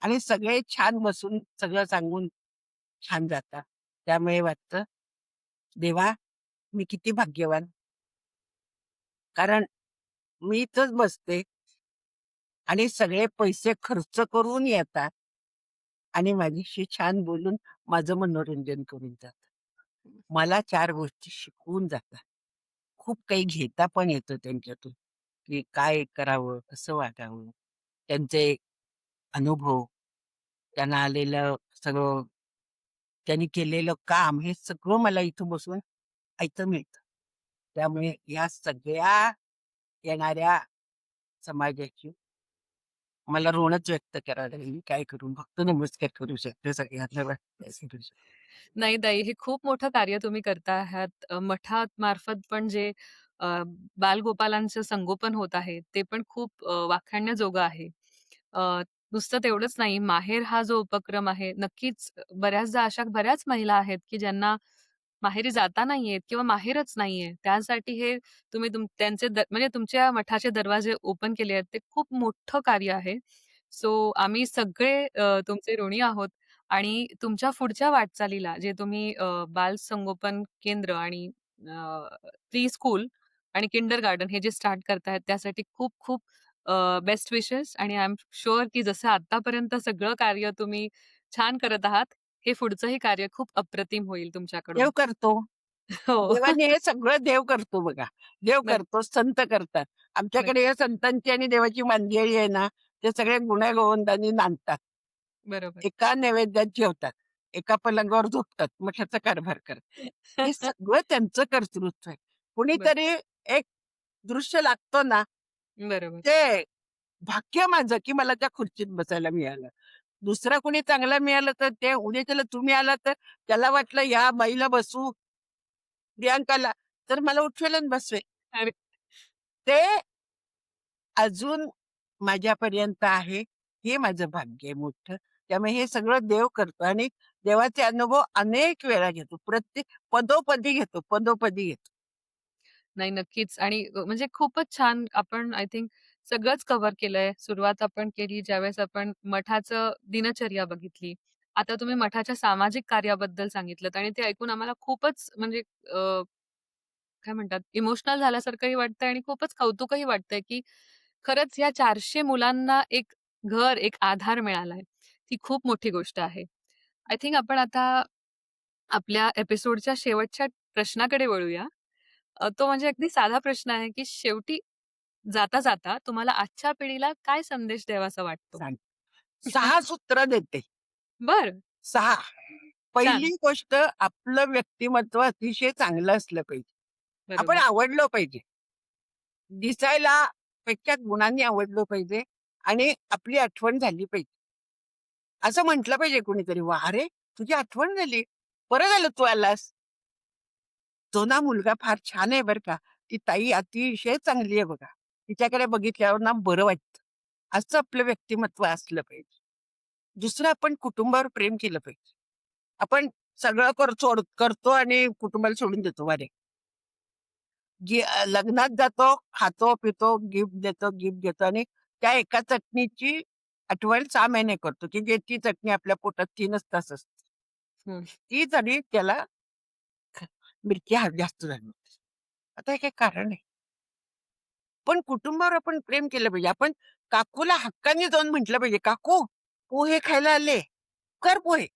आणि सगळे छान बसून सगळं सांगून छान जातात. त्यामुळे वाटतं, देवा मी किती भाग्यवान. कारण मी इथंच बसते आणि सगळे पैसे खर्च करून येतात आणि माझ्याशी छान बोलून माझं मनोरंजन करून जातात. मला 4 गोष्टी शिकवून जातात. खूप काही घेता पण येतं त्यांच्यातून, की काय करावं, कसं वागावं. त्यांचे अनुभव, त्यांना आलेलं सगळं, त्यांनी केलेलं काम हे सगळं मला इथं बसून ऐकतं मिळतं. त्यामुळे या सगळ्या येणाऱ्या समाजाची मला ऋणच व्यक्त करावं लागेल. मी काय करू? फक्त नमस्कार करू शकते सगळ्यांना बस करू शकते. नाही ताई, हे खूप मोठं कार्य तुम्ही करता आहात. मठामार्फत पण जे अ, बालगोपालांचं संगोपन होत आहे, ते पण खूप वाखाणण्याजोगं आहे. अ, नुसतं तेवढंच नाही, माहेर हा जो उपक्रम आहे, नक्कीच बऱ्याचदा अशा बऱ्याच महिला आहेत, की ज्यांना माहेरी जाता नाही येत किंवा माहेरच नाहीये. त्यासाठी हे तुम्ही त्यांचे म्हणजे तुमच्या मठाचे दरवाजे ओपन केले आहेत, ते खूप मोठं कार्य आहे. सो आम्ही सगळे तुमचे ऋणी आहोत. आणि तुमच्या पुढच्या वाटचालीला जे तुम्ही बाल संगोपन केंद्र आणि प्री स्कूल आणि किंडरगार्टन हे जे स्टार्ट करतायत त्यासाठी खूप खूप बेस्ट विशेस आणि आय एम शुअर की जसं आतापर्यंत सगळं कार्य तुम्ही छान करत आहात, हे पुढचंही कार्य खूप अप्रतिम होईल तुमच्याकडून. देव करतो. हो. देवाने हे सगळं देव करतो बघा. देव करतो, नक्की, संत करतात. आमच्याकडे नक्की. या संतांची आणि देवाची मांदियाळी आहे ना, ते सगळे गुण्यागोविंदांनी नांदतात. बरोबर. एका नैवेद्यात जेवतात, एका पलंगावर झोपतात, मठाचा कारभार करतात. हे सगळं त्यांचं कर्तृत्व आहे. बरं. कुणीतरी एक दृश्य लागतं ना, बरोबर. ते भाग्य माझं, की मला त्या खुर्चीत बसायला मिळालं. दुसरा कोणी चांगला मिळाला तर ते उद्याच्याला तुम्ही आलात तर त्याला वाटलं या बाईला बसवू, प्रियांकाला, तर मला उठवेल आणि बसवेल. अरे ते अजून माझ्यापर्यंत आहे, हे माझं भाग्य आहे मोठं. त्यामुळे हे सगळं देव करतो आणि देवाचे अनुभव अनेक वेळा घेतो. प्रत्येक पदोपदी घेतो, पदोपदी घेतो. नाही, नक्कीच आणि म्हणजे खूपच छान आपण आय थिंक सगळंच कव्हर केलंय. सुरुवात आपण केली ज्यावेळेस आपण मठाचं दिनचर्या बघितली. आता तुम्ही मठाच्या सामाजिक कार्याबद्दल सांगितलत आणि ते ऐकून आम्हाला खूपच म्हणजे काय म्हणतात इमोशनल झाल्यासारखंही वाटतंय आणि खूपच कौतुकही वाटतंय, की खरंच या 400 मुलांना एक घर, एक आधार मिळालाय. ती खूप मोठी गोष्ट आहे. आय थिंक आपण आता आपल्या एपिसोडच्या शेवटच्या प्रश्नाकडे वळूया. तो म्हणजे अगदी साधा प्रश्न आहे, की शेवटी जाता-जाता तुम्हाला आजच्या पिढीला काय संदेश द्यावासा वाटतो? सांग 6 सूत्र देते. बरं. 6. पहिली छान. गोष्ट आपलं व्यक्तिमत्व अतिशय चांगलं असलं पाहिजे. आपण बरोबर. आवडलो पाहिजे. दिसायला पेक्षा गुणांनी आवडलो पाहिजे आणि आपली आठवण झाली पाहिजे. असं म्हटलं पाहिजे कोणीतरी, "वाह! अरे, तुझी आठवण झाली. बरं झालं तू आलास. तो ना मुलगा फार छान आहे बरं का. ती ताई अतिशय चांगली आहे बघा. तिच्याकडे बघितल्यावर ना बरं वाटतं." असं आपलं व्यक्तिमत्व असलं पाहिजे. दुसरं आपण कुटुंबावर प्रेम केलं पाहिजे. आपण सगळं करतो आणि कुटुंबाला सोडून देतो. अरे, लग्नात जातो, खातो-पितो, गिफ्ट देतो, गिफ्ट घेतो आणि त्या एका चटणीची आठवण 6 महिने करतो, की जे ती चटणी आपल्या पोटात 3च तास असते. हं. ती तरी त्याला ख मिरची जास्त झाली होती. आता हे काही कारण आहे. पण कुटुंबावर आपण प्रेम केलं पाहिजे. आपण काकूला हक्काने जाऊन म्हटलं पाहिजे, "काकू, पोहे खायला आले. कर पोहे.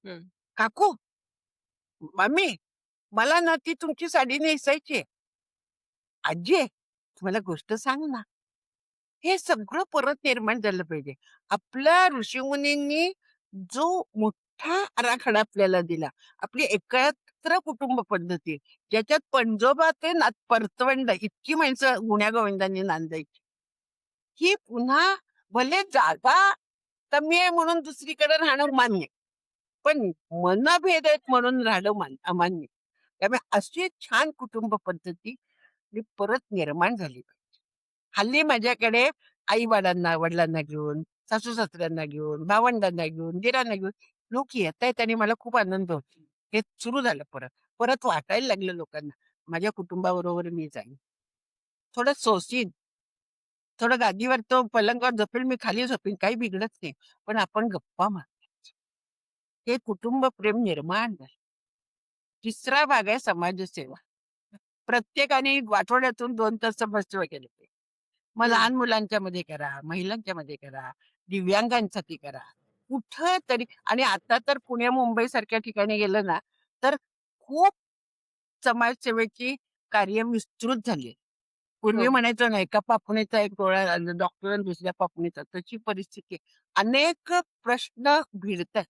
हं. काकू, मम्मी, मला ना ती तुमची साडी नेसायची आहे. आजी, मला गोष्ट सांग ना." हे सगळं परत निर्माण झालं पाहिजे. आपल्या ऋषीमुनींनी जो मोठा आराखडा आपल्याला दिला, आपली एकत्र कुटुंब पद्धती, ज्याच्यात पणजोबा ते परतवंड इतकी माणसं गुण्यागोविंदांनी नांदायची. ही पुन्हा भले जागा कमी आहे म्हणून दुसरीकडे राहणं मान्य. पण मनभेद आहेत म्हणून राहणं अमान्य. त्यामुळे अशी छान कुटुंब पद्धती ही परत निर्माण झाली पाहिजे. हल्ली माझ्याकडे आई-वडिलांना वडिलांना घेऊन, सासू-सासऱ्यांना घेऊन, भावंडांना घेऊन, दिरांना घेऊन लोक येतायत आणि मला खूप आनंद होतो. हे सुरू झालं परत. परत वाटायला लागलं लोकांना, माझ्या कुटुंबाबरोबर मी जाईन. थोडं सोसीन, थोडं गादीवर तो पलंगावर झोपेल, मी खाली झोपेन, काही बिघडत नाही. पण आपण गप्पा मारायच्या. हे कुटुंब प्रेम निर्माण झालं. तिसरा भाग आहे समाजसेवा. प्रत्येकाने आठवड्यातून 2 तास समाजसेवा केली पाहिजे. मग हं. लहान मुलांच्यामध्ये करा, महिलांच्यामध्ये करा, दिव्यांगांसाठी करा. कुठेतरी आणि आता तर पुणे-मुंबईसारख्या ठिकाणी गेलं ना, तर खूप समाजसेवेची कार्य विस्तृत झाली आहे. पूर्वी हो. म्हणायचो ना, एका पापणीचा एक डोळा डॉक्टर आणि दुसऱ्या पापणीचा, तशी परिस्थिती आहे. अनेक प्रश्न भिडतायत.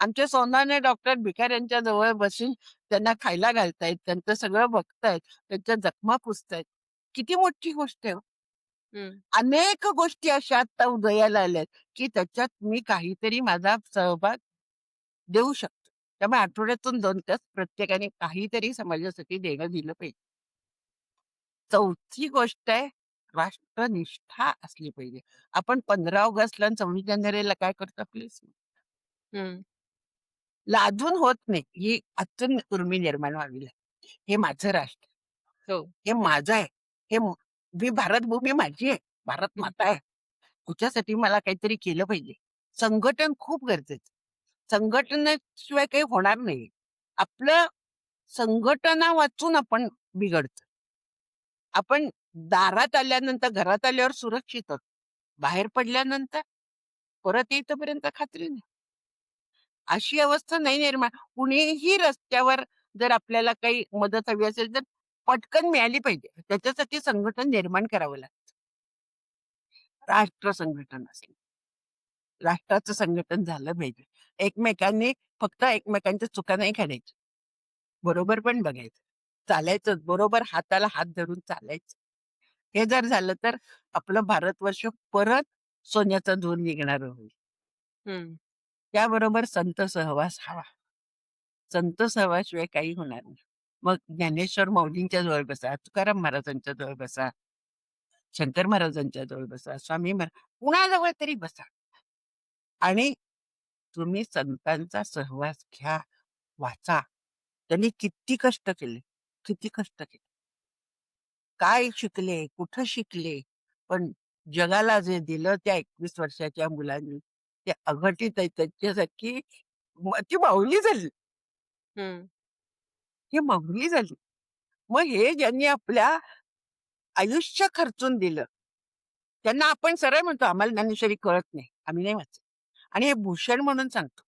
आमच्या सोनाने डॉक्टर भिकाऱ्यांच्या जवळ बसून त्यांना खायला घालतायत, त्यांचं सगळं बघतायत, त्यांच्या जखमा पुसतायत. किती मोठी गोष्ट आहे हो. हं. अनेक गोष्टी अशा आता उदयाला आल्यात, की त्याच्यात मी काहीतरी माझा सहभाग देऊ शकतो. त्यामुळे आठवड्यातून 2 तास प्रत्येकाने काहीतरी समाजासाठी देणं दिलं पाहिजे. चौथी गोष्ट आहे, राष्ट्रनिष्ठा असली पाहिजे. आपण 15 ऑगस्टला आणि 26 जानेवारीला काय करतो प्लीज? हं. लाजून होत नाही. ही आतून उर्मी निर्माण व्हावी लागते. हे माझं राष्ट्र, हो. हे माझं आहे. मी भारत भूमी माझी आहे. भारत हं. माता आहे. तिच्यासाठी मला काहीतरी केलं पाहिजे. संघटन खूप गरजेचं. संघटनेशिवाय काही होणार नाही. आपलं संघटना वाचून आपण बिघडतो. आपण दारात आल्यानंतर, घरात आल्यावर सुरक्षित आहोत. बाहेर पडल्यानंतर परत येईपर्यंत खात्री नाही. अशी अवस्था नाही निर्माण. कुणीही रस्त्यावर जर आपल्याला काही मदत हवी असेल, तर पटकन मिळाली पाहिजे. त्याच्यासाठी संघटन निर्माण करावं लागतं. राष्ट्र संघटन असलं. राष्ट्राचं संघटन झालं पाहिजे. एकमेकांनी फक्त एकमेकांच्या चुका नाही काढायच्या. बरोबर पण बघायचं. चालायचं बरोबर हाताला हात धरून चालायचं. हे जर झालं तर आपलं भारतवर्ष परत सोन्याचा धूर निघणारं होईल. हं. त्याबरोबर संत सहवास हवा. संत सहवासशिवाय काही होणार नाही. मग ज्ञानेश्वर माऊलींच्या जवळ बसा, तुकाराम महाराजांच्या जवळ बसा, शंकर महाराजांच्या जवळ बसा, स्वामी महाराज कुणाजवळ तरी बसा आणि तुम्ही संतांचा सहवास घ्या, वाचा. त्यांनी किती कष्ट केले, किती कष्ट केले. काय शिकले, कुठं शिकले, पण जगाला जे दिलं त्या 21 वर्षाच्या मुलांनी, ते अघटित आहे. त्यांच्यासारखी ती माऊली झाली. हं. ही माऊली झाली. मग हे ज्यांनी आपल्या आयुष्य खर्चून दिलं, त्यांना आपण सरळ म्हणतो, "आम्हाला ज्ञानेश्वरी कळत नाही, आम्ही नाही वाचत." आणि हे भूषण म्हणून सांगतो.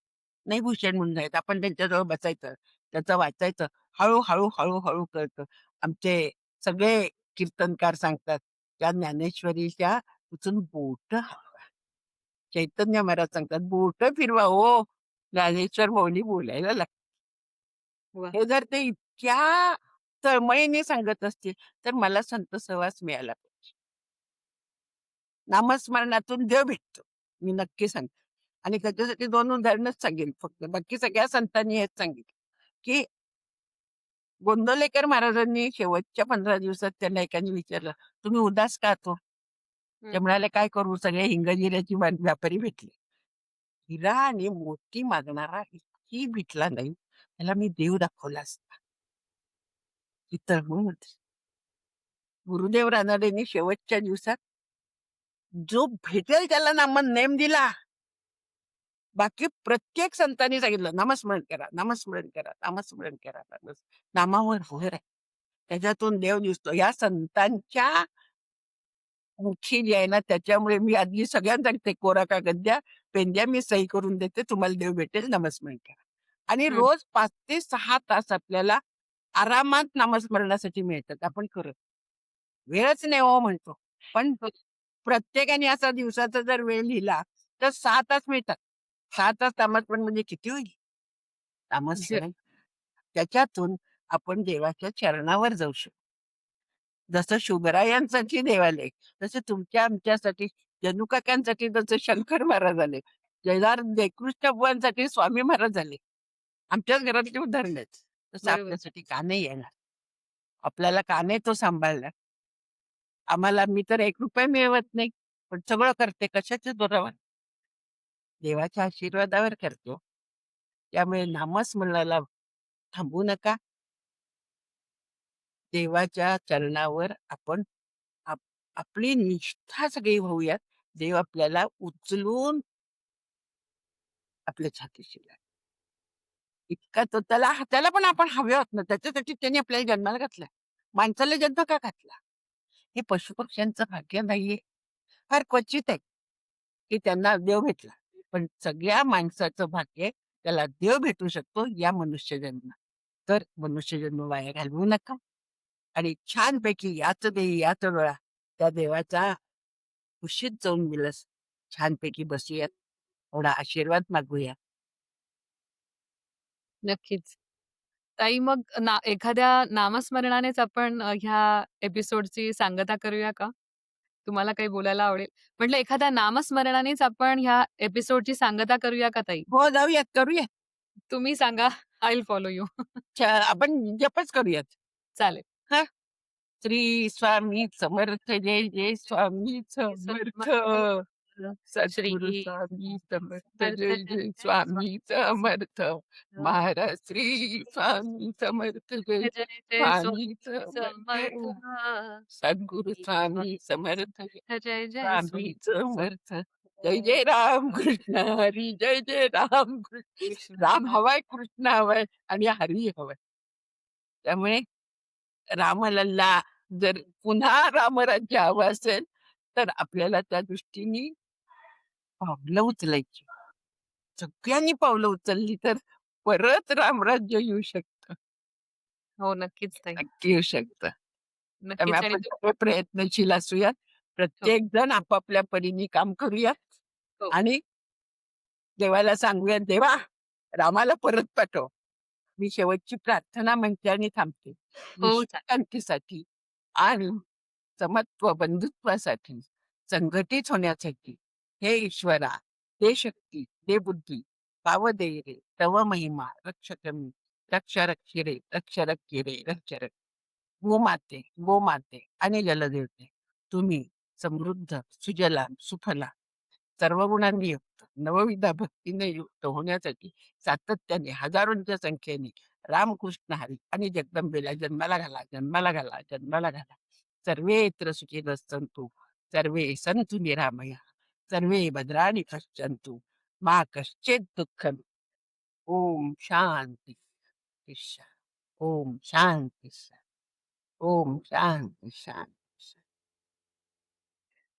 नाही भूषण म्हणून जायचं. आपण त्यांच्याजवळ बसायचं, त्याचं वाचायचं. हळू-हळू, हळू-हळू कळतं. आमचे सगळे कीर्तनकार सांगतात, त्या ज्ञानेश्वरीच्या उचलून बोटं हलवा. चैतन्य महाराज सांगतात, "बोटं फिरवा हो, ज्ञानेश्वर माऊली बोलायला लागतात." वाह! हे जर ते इतक्या तळमळीने सांगत असतील, तर मला संत सहवास मिळाला पाहिजे. नामस्मरणातून देव भेटतो. मी नक्की सांगते. आणि त्याच्यासाठी 2 उदाहरणच सांगेन फक्त. बाकी सगळ्या संतांनी हेच सांगितलं, की गोंंदवलेकर महाराजांनी शेवटच्या 15 दिवसात त्यांना एकाने विचारलं, "तुम्ही उदास का आहात ओ?" ते हं. म्हणाले, "काय करू? सगळे हिंग-जिऱ्याची व्यापारी भेटले." हिरा आणि मोती मागणारा एकही भेटला नाही. त्याला मी देव दाखवला असता. ही तळमळ होती. गुरुदेव रानडेंनी शेवटच्या दिवसात जो भेटेल त्याला नेम दिला. बाकी प्रत्येक संतांनी सांगितलं, नामस्मरण करा, नामस्मरण करा, नामस्मरण करा. नामावर भर आहे. त्याच्यातून देव दिसतो. या संतांच्या मुखी जी आहे ना, त्याच्यामुळे मी आधी सगळ्यांना सांगते, कोरा कागद द्या, पेन द्या, मी सही करून देते. तुम्हाला देव भेटेल, नामस्मरण करा. आणि हं. रोज 5 ते 6 तास आपल्याला आरामात नामस्मरणासाठी मिळतात. आपण करत वेळच नाही हो म्हणतो. पण हो. प्रत्येकाने असा दिवसाचा जर वेळ लिहिला, तर 6 तास मिळतात. 6 तास नामस्मरण म्हणजे किती होईल? नामस्मरण त्याच्यातून आपण देवाच्या चरणावर जाऊ शकतो. जसं शुभरायांसाठी देवालय, तसे तुमच्या आमच्यासाठी, जनुकाकांसाठी जसे शंकर महाराज आले, जयदार जयकृष्ण बुवांसाठी स्वामी महाराज आले. आमच्याच घरातली उदाहरणं आहेत. तसं बरोबर. आपल्यासाठी का नाही येणार? आपल्याला का नाही तो सांभाळणार? आम्हाला मी तर ₹1 मिळवत नाही, पण सगळं करते. कशाच्या जोरावर? देवाच्या आशीर्वादावर करतो. त्यामुळे नामस्मरणाला थांबू नका. देवाच्या चरणावर आपण आप आपली निष्ठा सगळी होऊयात. देव आपल्याला उचलून आपल्या छातीशी लावेल. इतका तो त्याला पण आपण हवे आहोत ना, त्याच्यासाठी त्यांनी आपल्याला जन्माला घातलाय. माणसाला जन्म का घातला? हे पशुपक्ष्यांचं भाग्य नाहीये. फार क्वचित आहे, की त्यांना देव भेटला. पण सगळ्या माणसाचं भाग्य आहे, त्याला देव भेटू शकतो या मनुष्यजन्मात. तर मनुष्यजन्म वाया घालवू नका. आणि छानपैकी याच देही याच वेळा त्या देवाचा कुशीत जाऊन मिळस छानपैकी बसूयात. थोडा आशीर्वाद मागूया. नक्कीच. ताई मग एखाद्या नामस्मरणानेच आपण ह्या एपिसोडची सांगता करूया का? तुम्हाला काही बोलायला आवडेल? म्हटलं एखाद्या नामस्मरणानेच आपण ह्या एपिसोडची सांगता करूया का ताई? हो, जाऊयात, करूयात. तुम्ही सांगा. I will follow you. आपण जपच करूयात. चालेल. हां. श्री स्वामी समर्थ, जय जय स्वामी समर्थ. श्री सद्गुरु स्वामी समर्थ, समर्थ जय जय जय जय स्वामी समर्थ. स्वामी महाराज श्री स्वामी समर्थ, जय जय जय स्वामी स्वामी समर्थ. समर्थ. सद्गुरु श्री स्वामी समर्थ, जय समर्थ जय जय स्वामी समर्थ. जय स्वामी जय राम कृष्ण हरी, जय जय राम कृष्ण. राम कृष्ण. हवाय, कृष्ण हवाय आणि हरी हवाय. त्यामुळे रामलल्ला जर पुन्हा रामराज्य हवं असेल, तर आपल्याला त्या दृष्टीने पावलं उचलायची. सगळ्यांनी पावलं उचलली तर परत रामराज्य येऊ शकतं. हो, नक्कीच ताई. नक्की येऊ शकतं. त्यामुळे नक्कीच आणि आपण सगळे प्रयत्नशील असूयात. हो, प्रत्येक जण आपापल्या परीने काम करूया हो. आणि देवाला सांगूया, "देवा, रामाला परत पाठव." मी शेवटची प्रार्थना म्हणते आणि थांबते. हो, चालेल. विश्वशांतीसाठी आणि समत्व बंधुत्वासाठी, संघटित होण्यासाठी, हे ईश्वरा, दे शक्ती, दे बुद्धी, पाव दे रे, तव महिमा, रक्ष रक्षिरे, रक्ष रक्षिरे, रक्ष रक्ष. गोमाते, गोमाते आणि जलदेवते, तुम्ही समृद्ध, सुजलाम, सुफला, सर्व गुणांनी युक्त, नवविधा भक्तीने युक्त होण्यासाठी सातत्याने हजारोंच्या संख्येने रामकृष्ण हरी आणि जगदंबेला जन्माला घाला, जन्माला घाला, जन्माला घाला. सर्वेत्र सुखिनः सन्तु, सर्वे सन्तु निरामया, सर्वे भद्राणि पश्यन्तु, मा कश्चित् दुःखम्. ओम शांती. ओम शांती. ओम शांती, शांती.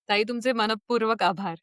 ताई तुमचे मनःपूर्वक आभार.